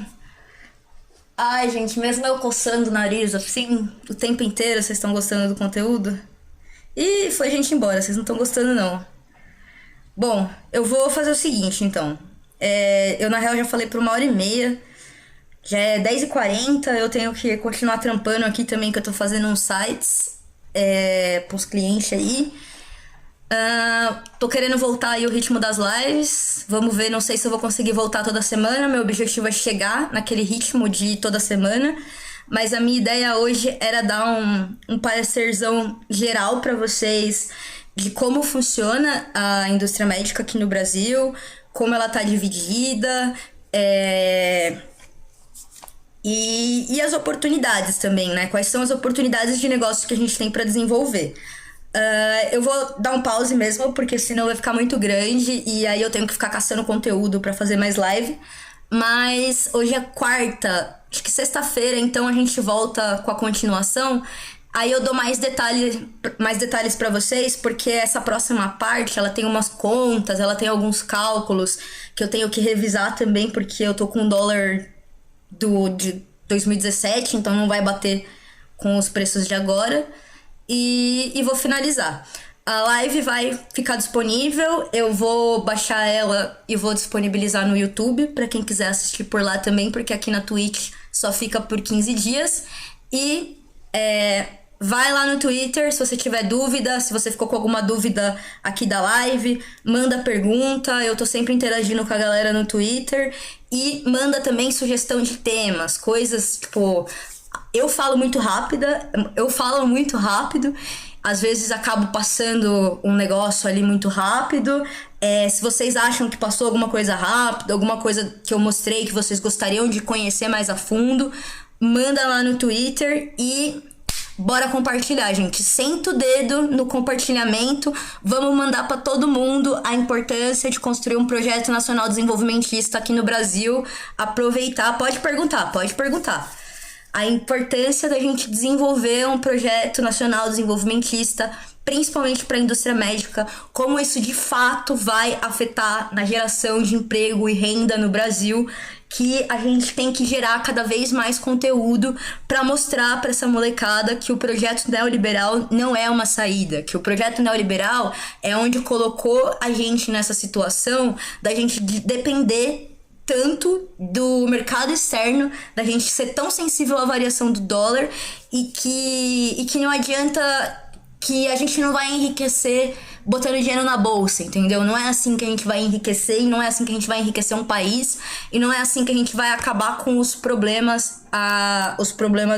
A: Ai, gente, mesmo eu coçando o nariz assim, o tempo inteiro, vocês estão gostando do conteúdo? Ih, foi gente embora, vocês não estão gostando não. Bom, eu vou fazer o seguinte, então. Eu, na real, já falei por 1h30. Já é 10h40. Eu tenho que continuar trampando aqui também, que eu tô fazendo uns sites pros clientes aí. Tô querendo voltar aí o ritmo das lives. Vamos ver, não sei se eu vou conseguir voltar toda semana. Meu objetivo é chegar naquele ritmo de toda semana. Mas a minha ideia hoje era dar um parecerzão geral pra vocês de como funciona a indústria médica aqui no Brasil, como ela tá dividida, e as oportunidades também, né? Quais são as oportunidades de negócio que a gente tem para desenvolver. Eu vou dar um pause mesmo, porque senão vai ficar muito grande e aí eu tenho que ficar caçando conteúdo para fazer mais live. Mas hoje é quarta, acho que sexta-feira, então a gente volta com a continuação. Aí eu dou mais detalhes para vocês, porque essa próxima parte, ela tem umas contas, ela tem alguns cálculos que eu tenho que revisar também, porque eu tô com o dólar de 2017, então não vai bater com os preços de agora. E vou finalizar. A live vai ficar disponível, eu vou baixar ela e vou disponibilizar no YouTube pra quem quiser assistir por lá também, porque aqui na Twitch só fica por 15 dias. E vai lá no Twitter se você tiver dúvida, se você ficou com alguma dúvida aqui da live, manda pergunta, eu tô sempre interagindo com a galera no Twitter. E manda também sugestão de temas, coisas tipo... Eu falo muito rápido, às vezes acabo passando um negócio ali muito rápido. Se vocês acham que passou alguma coisa rápida, alguma coisa que eu mostrei que vocês gostariam de conhecer mais a fundo, manda lá no Twitter e bora compartilhar, gente. Senta o dedo no compartilhamento, vamos mandar pra todo mundo a importância de construir um projeto nacional desenvolvimentista aqui no Brasil. Aproveitar, pode perguntar. A importância da gente desenvolver um projeto nacional desenvolvimentista, principalmente para a indústria médica, como isso de fato vai afetar na geração de emprego e renda no Brasil, que a gente tem que gerar cada vez mais conteúdo para mostrar para essa molecada que o projeto neoliberal não é uma saída, que o projeto neoliberal é onde colocou a gente nessa situação da gente depender tanto do mercado externo, da gente ser tão sensível à variação do dólar e que não adianta, que a gente não vai enriquecer botando dinheiro na bolsa, entendeu? Não é assim que a gente vai enriquecer, e não é assim que a gente vai enriquecer um país, e não é assim que a gente vai acabar com os problemas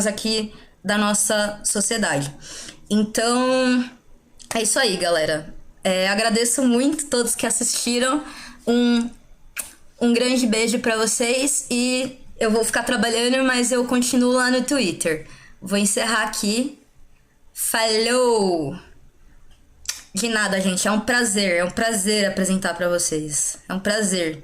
A: aqui da nossa sociedade. Então, é isso aí, galera. Agradeço muito a todos que assistiram. Um grande beijo pra vocês e eu vou ficar trabalhando, mas eu continuo lá no Twitter. Vou encerrar aqui. Falou! De nada, gente. É um prazer apresentar pra vocês. É um prazer.